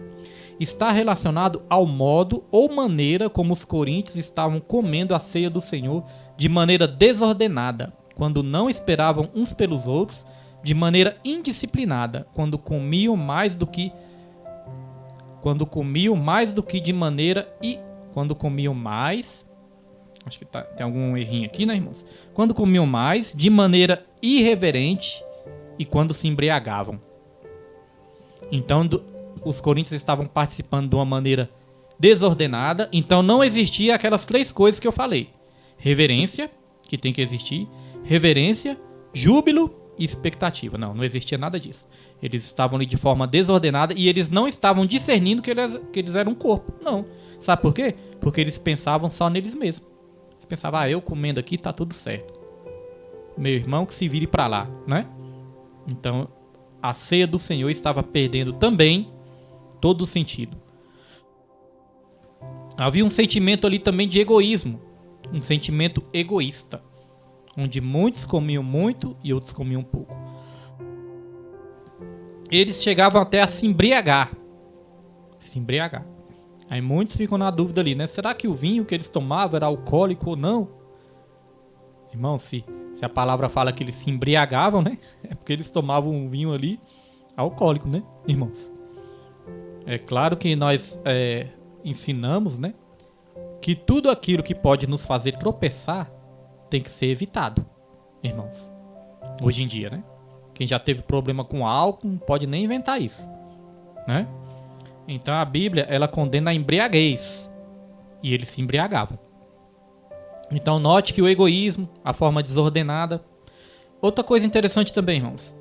Está relacionado ao modo ou maneira como os coríntios estavam comendo a ceia do Senhor de maneira desordenada, quando não esperavam uns pelos outros, de maneira indisciplinada, quando comiam mais do que de maneira acho que tem algum errinho aqui, irmãos? Quando comiam mais de maneira irreverente e quando se embriagavam. Então os coríntios estavam participando de uma maneira desordenada. Então não existia aquelas 3 coisas que eu falei. Reverência, que tem que existir. Reverência, júbilo e expectativa. Não existia nada disso. Eles estavam ali de forma desordenada e eles não estavam discernindo que eles eram um corpo. Não. Sabe por quê? Porque eles pensavam só neles mesmos. Eles pensavam, eu comendo aqui tá tudo certo. Meu irmão que se vire pra lá, né? Então, a ceia do Senhor estava perdendo também todo o sentido. Havia um sentimento ali também de egoísmo. Um sentimento egoísta. Onde muitos comiam muito e outros comiam pouco. Eles chegavam até a se embriagar. Aí muitos ficam na dúvida ali, né? Será que o vinho que eles tomavam era alcoólico ou não? Irmão, se a palavra fala que eles se embriagavam, né? É porque eles tomavam um vinho ali alcoólico, né, irmãos? É claro que nós ensinamos, né? Que tudo aquilo que pode nos fazer tropeçar tem que ser evitado, irmãos. Hoje em dia, né? Quem já teve problema com álcool não pode nem inventar isso, né? Então a Bíblia, ela condena a embriaguez. E eles se embriagavam. Então note que o egoísmo, a forma desordenada. Outra coisa interessante também, irmãos.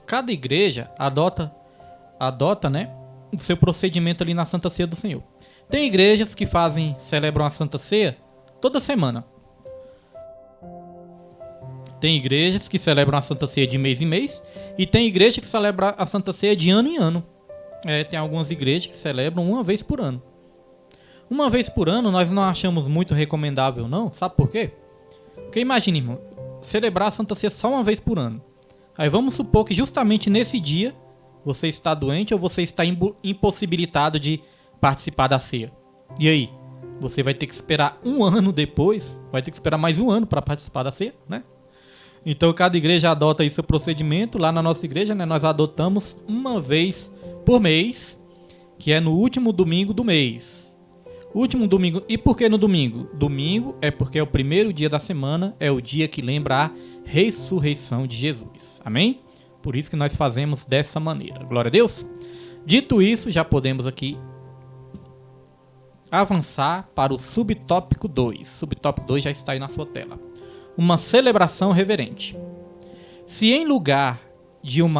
Cada igreja adota, né, o seu procedimento ali na Santa Ceia do Senhor. Tem igrejas que celebram a Santa Ceia toda semana. Tem igrejas que celebram a Santa Ceia de mês em mês. E tem igreja que celebra a Santa Ceia de ano em ano. Tem algumas igrejas que celebram uma vez por ano. Uma vez por ano nós não achamos muito recomendável, não. Sabe por quê? Porque imagine, irmão, celebrar a Santa Ceia só uma vez por ano. Aí vamos supor que justamente nesse dia você está doente ou você está impossibilitado de participar da ceia. E aí? Você vai ter que esperar um ano depois, vai ter que esperar mais um ano para participar da ceia, né? Então cada igreja adota esse procedimento. Lá na nossa igreja, né, nós adotamos uma vez por mês, que é no último domingo do mês. Último domingo. E por que no domingo? Domingo é porque é o primeiro dia da semana, é o dia que lembra a ressurreição de Jesus. Amém? Por isso que nós fazemos dessa maneira. Glória a Deus. Dito isso, já podemos aqui avançar para o subtópico 2. Subtópico 2 já está aí na sua tela. Uma celebração reverente. Se em lugar de um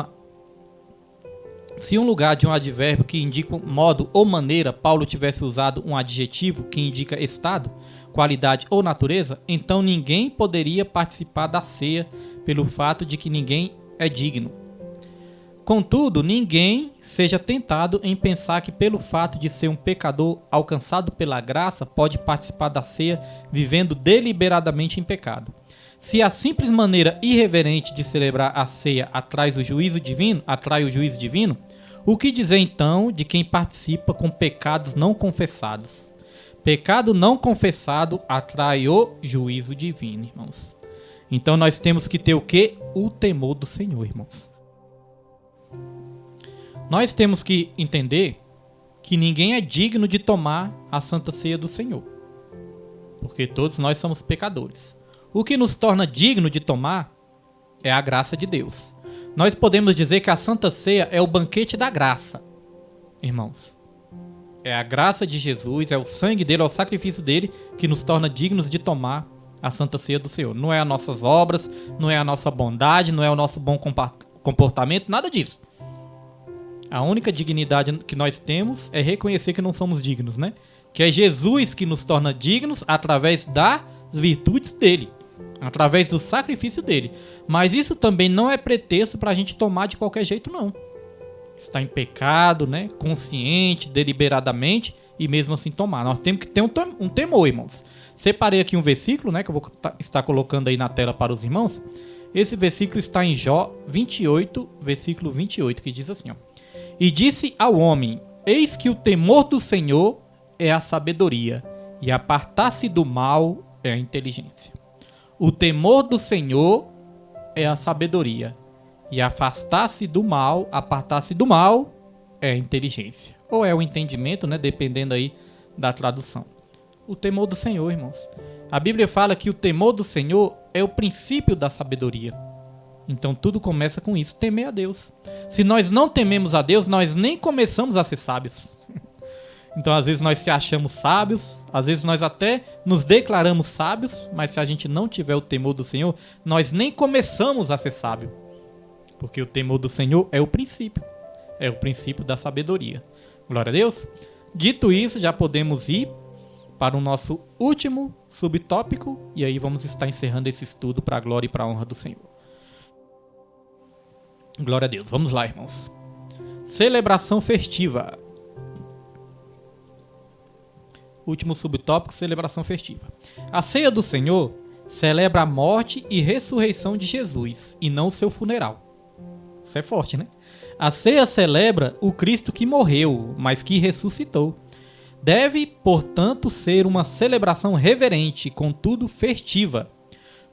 advérbio que indica modo ou maneira, Paulo tivesse usado um adjetivo que indica estado, qualidade ou natureza, então ninguém poderia participar da ceia pelo fato de que ninguém é digno. Contudo, ninguém seja tentado em pensar que pelo fato de ser um pecador alcançado pela graça, pode participar da ceia vivendo deliberadamente em pecado. Se a simples maneira irreverente de celebrar a ceia atrai o juízo divino, o que dizer então de quem participa com pecados não confessados? Pecado não confessado atrai o juízo divino, irmãos. Então nós temos que ter o quê? O temor do Senhor, irmãos. Nós temos que entender que ninguém é digno de tomar a Santa Ceia do Senhor. Porque todos nós somos pecadores. O que nos torna digno de tomar é a graça de Deus. Nós podemos dizer que a Santa Ceia é o banquete da graça, irmãos. É a graça de Jesus, é o sangue dele, é o sacrifício dele que nos torna dignos de tomar a Santa Ceia do Senhor. Não é as nossas obras, não é a nossa bondade, não é o nosso bom comportamento, nada disso. A única dignidade que nós temos é reconhecer que não somos dignos, né? Que é Jesus que nos torna dignos através das virtudes dele, através do sacrifício dele. Mas isso também não é pretexto para a gente tomar de qualquer jeito, não. Está em pecado, né? Consciente, deliberadamente, e mesmo assim tomar. Nós temos que ter um temor, irmãos. Separei aqui um versículo, né? Que eu vou estar colocando aí na tela para os irmãos. Esse versículo está em Jó 28, versículo 28, que diz assim, ó. E disse ao homem, eis que o temor do Senhor é a sabedoria, e apartar-se do mal é a inteligência. O temor do Senhor é a sabedoria, e afastar-se do mal, apartar-se do mal é a inteligência. Ou é o entendimento, né? Dependendo aí da tradução. O temor do Senhor, irmãos. A Bíblia fala que o temor do Senhor é o princípio da sabedoria. Então tudo começa com isso, temer a Deus. Se nós não tememos a Deus, nós nem começamos a ser sábios. Então às vezes nós se achamos sábios, às vezes nós até nos declaramos sábios, mas se a gente não tiver o temor do Senhor, nós nem começamos a ser sábio. Porque o temor do Senhor é o princípio da sabedoria. Glória a Deus. Dito isso, já podemos ir para o nosso último subtópico, e aí vamos estar encerrando esse estudo para a glória e para a honra do Senhor. Glória a Deus. Vamos lá, irmãos. Celebração festiva. Último subtópico, celebração festiva. A ceia do Senhor celebra a morte e ressurreição de Jesus, e não o seu funeral. Isso é forte, né? A ceia celebra o Cristo que morreu, mas que ressuscitou. Deve, portanto, ser uma celebração reverente, contudo festiva.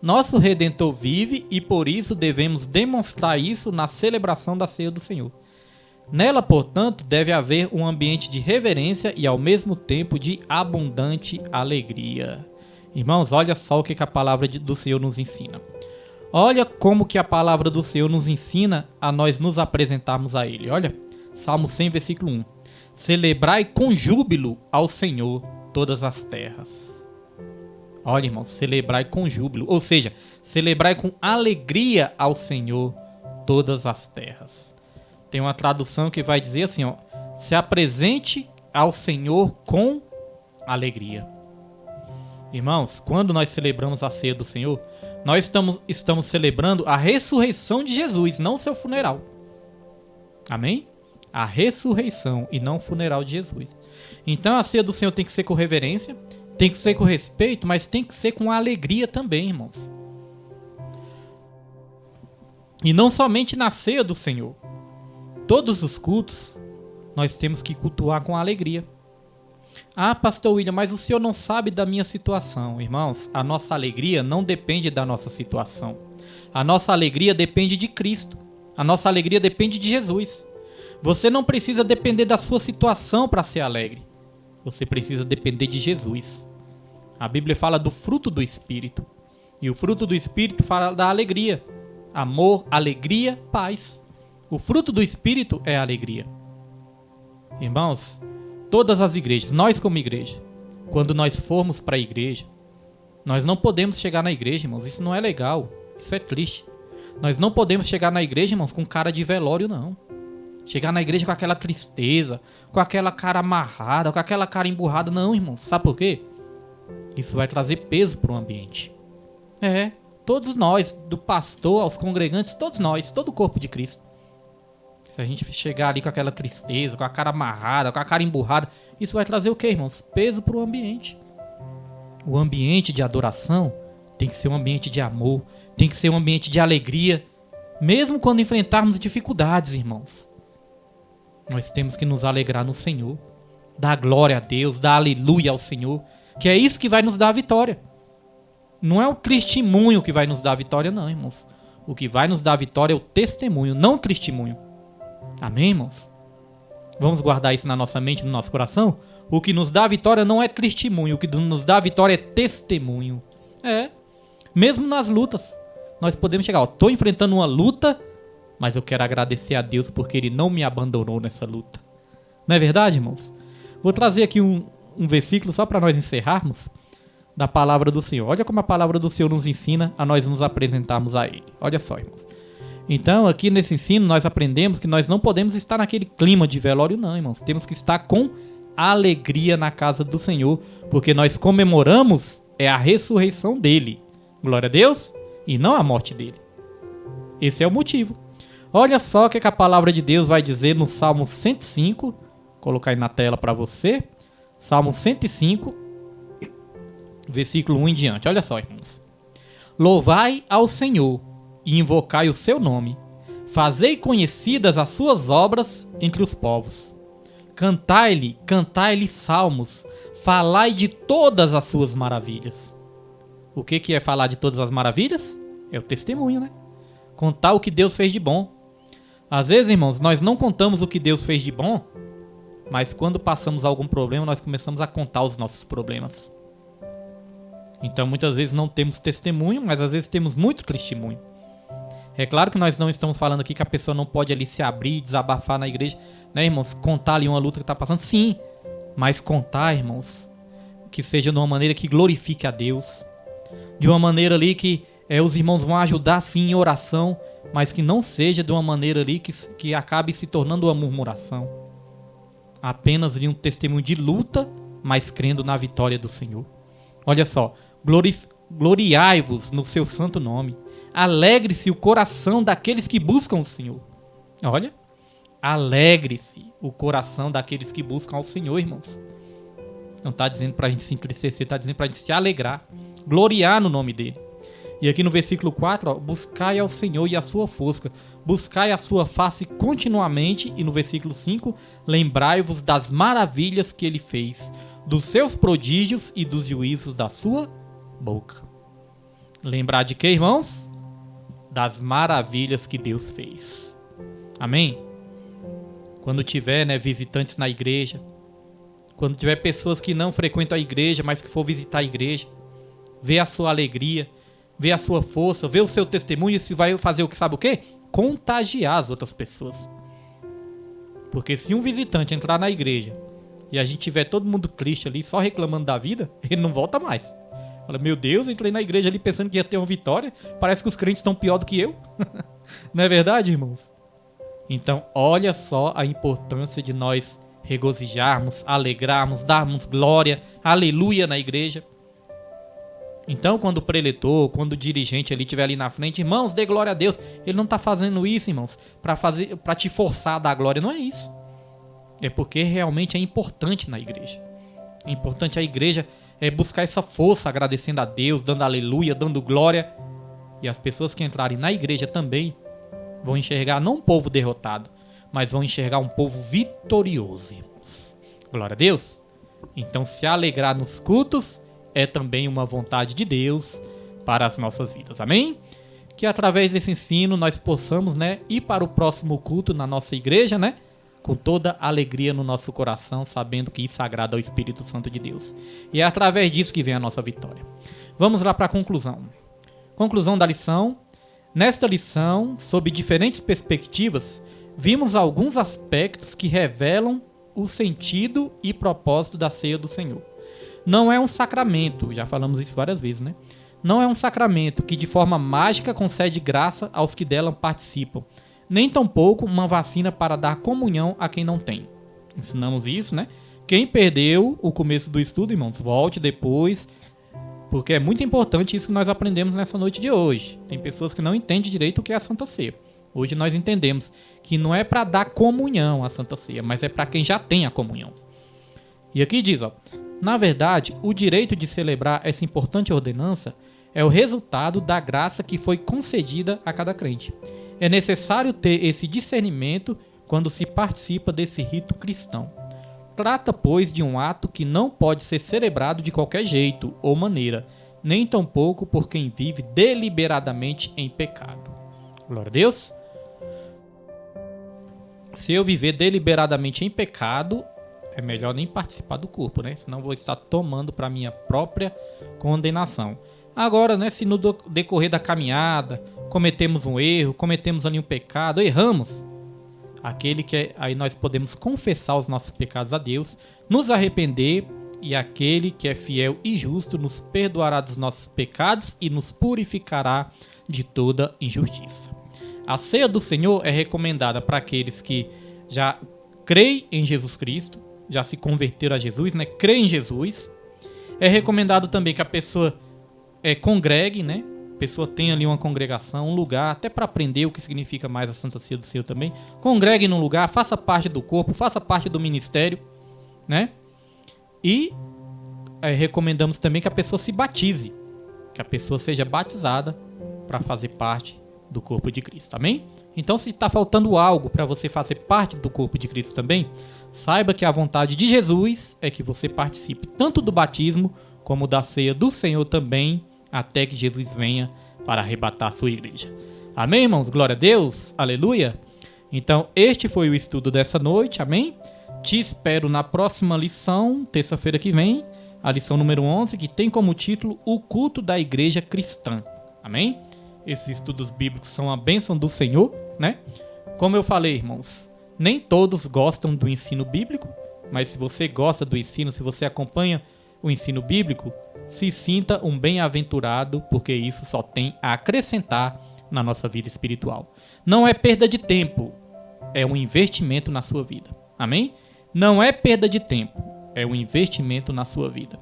Nosso Redentor vive e por isso devemos demonstrar isso na celebração da ceia do Senhor. Nela, portanto, deve haver um ambiente de reverência e ao mesmo tempo de abundante alegria. Irmãos, olha só o que a palavra do Senhor nos ensina. Olha como que a palavra do Senhor nos ensina a nós nos apresentarmos a Ele. Olha, Salmo 100, versículo 1. Celebrai com júbilo ao Senhor todas as terras. Olha, irmãos, celebrai com júbilo. Ou seja, celebrai com alegria ao Senhor todas as terras. Tem uma tradução que vai dizer assim, ó, se apresente ao Senhor com alegria. Irmãos, quando nós celebramos a ceia do Senhor, nós estamos celebrando a ressurreição de Jesus, não o seu funeral. Amém? A ressurreição e não o funeral de Jesus. Então a ceia do Senhor tem que ser com reverência, tem que ser com respeito, mas tem que ser com alegria também, irmãos. E não somente na ceia do Senhor. Todos os cultos, nós temos que cultuar com alegria. Ah, pastor William, mas o senhor não sabe da minha situação. Irmãos, a nossa alegria não depende da nossa situação. A nossa alegria depende de Cristo. A nossa alegria depende de Jesus. Você não precisa depender da sua situação para ser alegre. Você precisa depender de Jesus. A Bíblia fala do fruto do Espírito. E o fruto do Espírito fala da alegria. Amor, alegria, paz. O fruto do Espírito é a alegria. Irmãos, todas as igrejas, nós como igreja, quando nós formos para a igreja, nós não podemos chegar na igreja, irmãos, isso não é legal, isso é triste. Nós não podemos chegar na igreja, irmãos, com cara de velório, não. Chegar na igreja com aquela tristeza, com aquela cara amarrada, com aquela cara emburrada, não, irmãos. Sabe por quê? Isso vai trazer peso para o ambiente. Todos nós, do pastor aos congregantes, todos nós, todo o corpo de Cristo. Se a gente chegar ali com aquela tristeza, com a cara amarrada, com a cara emburrada, isso vai trazer o quê, irmãos? Peso para o ambiente. O ambiente de adoração tem que ser um ambiente de amor, tem que ser um ambiente de alegria, mesmo quando enfrentarmos dificuldades, irmãos. Nós temos que nos alegrar no Senhor, dar glória a Deus, dar aleluia ao Senhor, que é isso que vai nos dar a vitória. Não é o testemunho que vai nos dar a vitória, não, irmãos. O que vai nos dar a vitória é o testemunho, não o testemunho. Amém, irmãos? Vamos guardar isso na nossa mente, no nosso coração? O que nos dá a vitória não é testemunho, o que nos dá a vitória é testemunho. Mesmo nas lutas, nós podemos chegar, estou enfrentando uma luta, mas eu quero agradecer a Deus porque Ele não me abandonou nessa luta. Não é verdade, irmãos? Vou trazer aqui um versículo só para nós encerrarmos, da palavra do Senhor. Olha como a palavra do Senhor nos ensina a nós nos apresentarmos a Ele. Olha só, irmãos. Então, aqui nesse ensino, nós aprendemos que nós não podemos estar naquele clima de velório, não, irmãos. Temos que estar com alegria na casa do Senhor, porque nós comemoramos a ressurreição dele. Glória a Deus, e não a morte dele. Esse é o motivo. Olha só o que a palavra de Deus vai dizer no Salmo 105. Vou colocar aí na tela para você. Salmo 105, versículo 1 em diante. Olha só, irmãos. Louvai ao Senhor e invocai o seu nome. Fazei conhecidas as suas obras entre os povos. Cantai-lhe salmos. Falai de todas as suas maravilhas. O que é falar de todas as maravilhas? É o testemunho, né? Contar o que Deus fez de bom. Às vezes, irmãos, nós não contamos o que Deus fez de bom, mas quando passamos algum problema, nós começamos a contar os nossos problemas. Então, muitas vezes não temos testemunho, mas às vezes temos muito testemunho. É claro que nós não estamos falando aqui que a pessoa não pode ali se abrir, desabafar na igreja, né, irmãos? Contar ali uma luta que está passando. Sim, mas contar, irmãos, que seja de uma maneira que glorifique a Deus, de uma maneira ali que os irmãos vão ajudar sim em oração, mas que não seja de uma maneira ali que acabe se tornando uma murmuração. Apenas ali um testemunho de luta, mas crendo na vitória do Senhor. Olha só, gloriai-vos no seu santo nome. Alegre-se o coração daqueles que buscam o Senhor. Olha, alegre-se o coração daqueles que buscam ao Senhor, irmãos. Não está dizendo para a gente se entristecer, está dizendo para a gente se alegrar, gloriar no nome dele. E aqui no versículo 4, ó, buscai ao Senhor e a sua força, buscai a sua face continuamente. E no versículo 5, lembrai-vos das maravilhas que ele fez, dos seus prodígios e dos juízos da sua boca. Lembrar de quê, irmãos? Das maravilhas que Deus fez. Amém? Quando tiver, visitantes na igreja, quando tiver pessoas que não frequentam a igreja, mas que for visitar a igreja, ver a sua alegria, ver a sua força, ver o seu testemunho, isso vai fazer o que, sabe o quê? Contagiar as outras pessoas. Porque se um visitante entrar na igreja e a gente tiver todo mundo triste ali, só reclamando da vida, ele não volta mais. Fala, meu Deus, entrei na igreja ali pensando que ia ter uma vitória, parece que os crentes estão pior do que eu. Não é verdade, irmãos? Então, olha só a importância de nós regozijarmos, alegrarmos, darmos glória, aleluia na igreja. Então, quando o preletor, quando o dirigente ali estiver ali na frente, irmãos, dê glória a Deus. Ele não está fazendo isso, irmãos, para te forçar a dar glória. Não é isso. É porque realmente é importante na igreja. É importante a igreja buscar essa força, agradecendo a Deus, dando aleluia, dando glória. E as pessoas que entrarem na igreja também vão enxergar não um povo derrotado, mas vão enxergar um povo vitorioso, irmãos. Glória a Deus. Então, se alegrar nos cultos é também uma vontade de Deus para as nossas vidas. Amém? Que através desse ensino nós possamos, ir para o próximo culto na nossa igreja, com toda alegria no nosso coração, sabendo que isso agrada ao Espírito Santo de Deus. E é através disso que vem a nossa vitória. Vamos lá para a conclusão. Conclusão da lição. Nesta lição, sob diferentes perspectivas, vimos alguns aspectos que revelam o sentido e propósito da ceia do Senhor. Não é um sacramento, já falamos isso várias vezes, Não é um sacramento que de forma mágica concede graça aos que dela participam, nem tampouco uma vacina para dar comunhão a quem não tem. Ensinamos isso, Quem perdeu o começo do estudo, irmãos, volte depois, porque é muito importante isso que nós aprendemos nessa noite de hoje. Tem pessoas que não entendem direito o que é a Santa Ceia. Hoje nós entendemos que não é para dar comunhão à Santa Ceia, mas é para quem já tem a comunhão. E aqui diz, na verdade, o direito de celebrar essa importante ordenança é o resultado da graça que foi concedida a cada crente. É necessário ter esse discernimento quando se participa desse rito cristão. Trata, pois, de um ato que não pode ser celebrado de qualquer jeito ou maneira, nem tampouco por quem vive deliberadamente em pecado. Glória a Deus. Se eu viver deliberadamente em pecado, é melhor nem participar do corpo, Senão vou estar tomando para minha própria condenação. Agora, se no decorrer da caminhada cometemos um erro, cometemos ali um pecado, erramos, aí nós podemos confessar os nossos pecados a Deus, nos arrepender, e aquele que é fiel e justo nos perdoará dos nossos pecados e nos purificará de toda injustiça. A ceia do Senhor é recomendada para aqueles que já creem em Jesus Cristo, já se converteram a Jesus, creem em Jesus. É recomendado também que a pessoa congregue, A pessoa tenha ali uma congregação, um lugar, até para aprender o que significa mais a Santa Ceia do Senhor também. Congregue num lugar, faça parte do corpo, faça parte do ministério, E recomendamos também que a pessoa se batize, que a pessoa seja batizada para fazer parte do corpo de Cristo, amém? Então, se está faltando algo para você fazer parte do corpo de Cristo também, saiba que a vontade de Jesus é que você participe tanto do batismo como da ceia do Senhor também, até que Jesus venha para arrebatar a sua igreja. Amém, irmãos? Glória a Deus. Aleluia. Então, este foi o estudo dessa noite. Amém? Te espero na próxima lição, terça-feira que vem, a lição número 11, que tem como título O Culto da Igreja Cristã. Amém? Esses estudos bíblicos são a bênção do Senhor, Como eu falei, irmãos, nem todos gostam do ensino bíblico, mas se você gosta do ensino, se você acompanha o ensino bíblico, se sinta um bem-aventurado, porque isso só tem a acrescentar na nossa vida espiritual. Não é perda de tempo, é um investimento na sua vida. Amém? Não é perda de tempo, é um investimento na sua vida.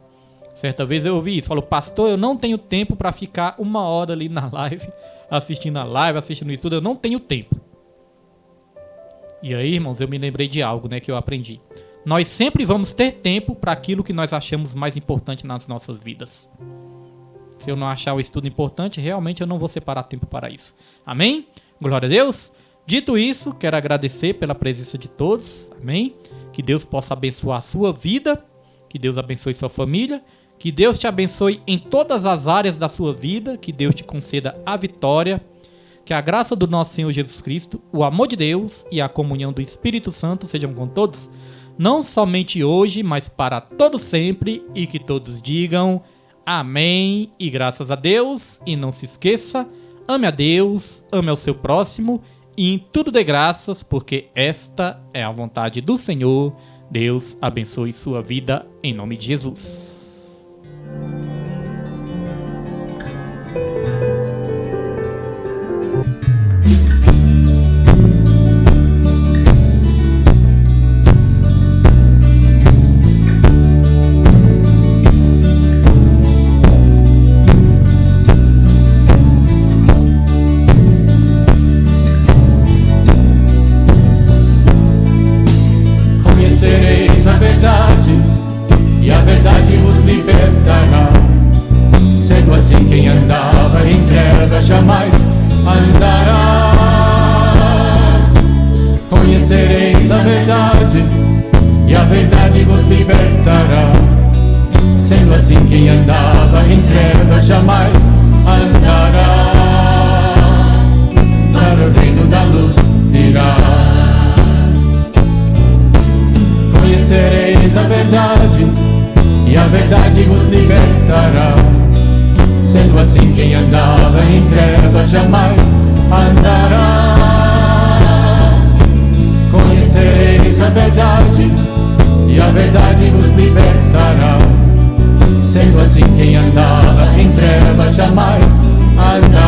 Certa vez eu ouvi isso, falou: pastor, eu não tenho tempo para ficar 1 hora ali na live, assistindo a live, assistindo o estudo, eu não tenho tempo. E aí, irmãos, eu me lembrei de algo, que eu aprendi. Nós sempre vamos ter tempo para aquilo que nós achamos mais importante nas nossas vidas. Se eu não achar o estudo importante, realmente eu não vou separar tempo para isso. Amém? Glória a Deus. Dito isso, quero agradecer pela presença de todos. Amém? Que Deus possa abençoar a sua vida, que Deus abençoe sua família, que Deus te abençoe em todas as áreas da sua vida, que Deus te conceda a vitória, que a graça do nosso Senhor Jesus Cristo, o amor de Deus e a comunhão do Espírito Santo sejam com todos, não somente hoje, mas para todo sempre, e que todos digam amém e graças a Deus. E não se esqueça, ame a Deus, ame ao seu próximo e em tudo dê graças, porque esta é a vontade do Senhor. Deus abençoe sua vida em nome de Jesus. Conhecereis a verdade, e a verdade vos libertará. Sendo assim, quem andava em trevas jamais andará. Conhecereis a verdade, e a verdade vos libertará. Sendo assim, quem andava em trevas jamais andará. Para o reino da luz virá. Conhecereis a verdade, e a verdade vos libertará. Sendo assim, quem andava em trevas jamais andará. Conhecereis a verdade, e a verdade vos libertará. Sendo assim, quem andava em trevas jamais andará.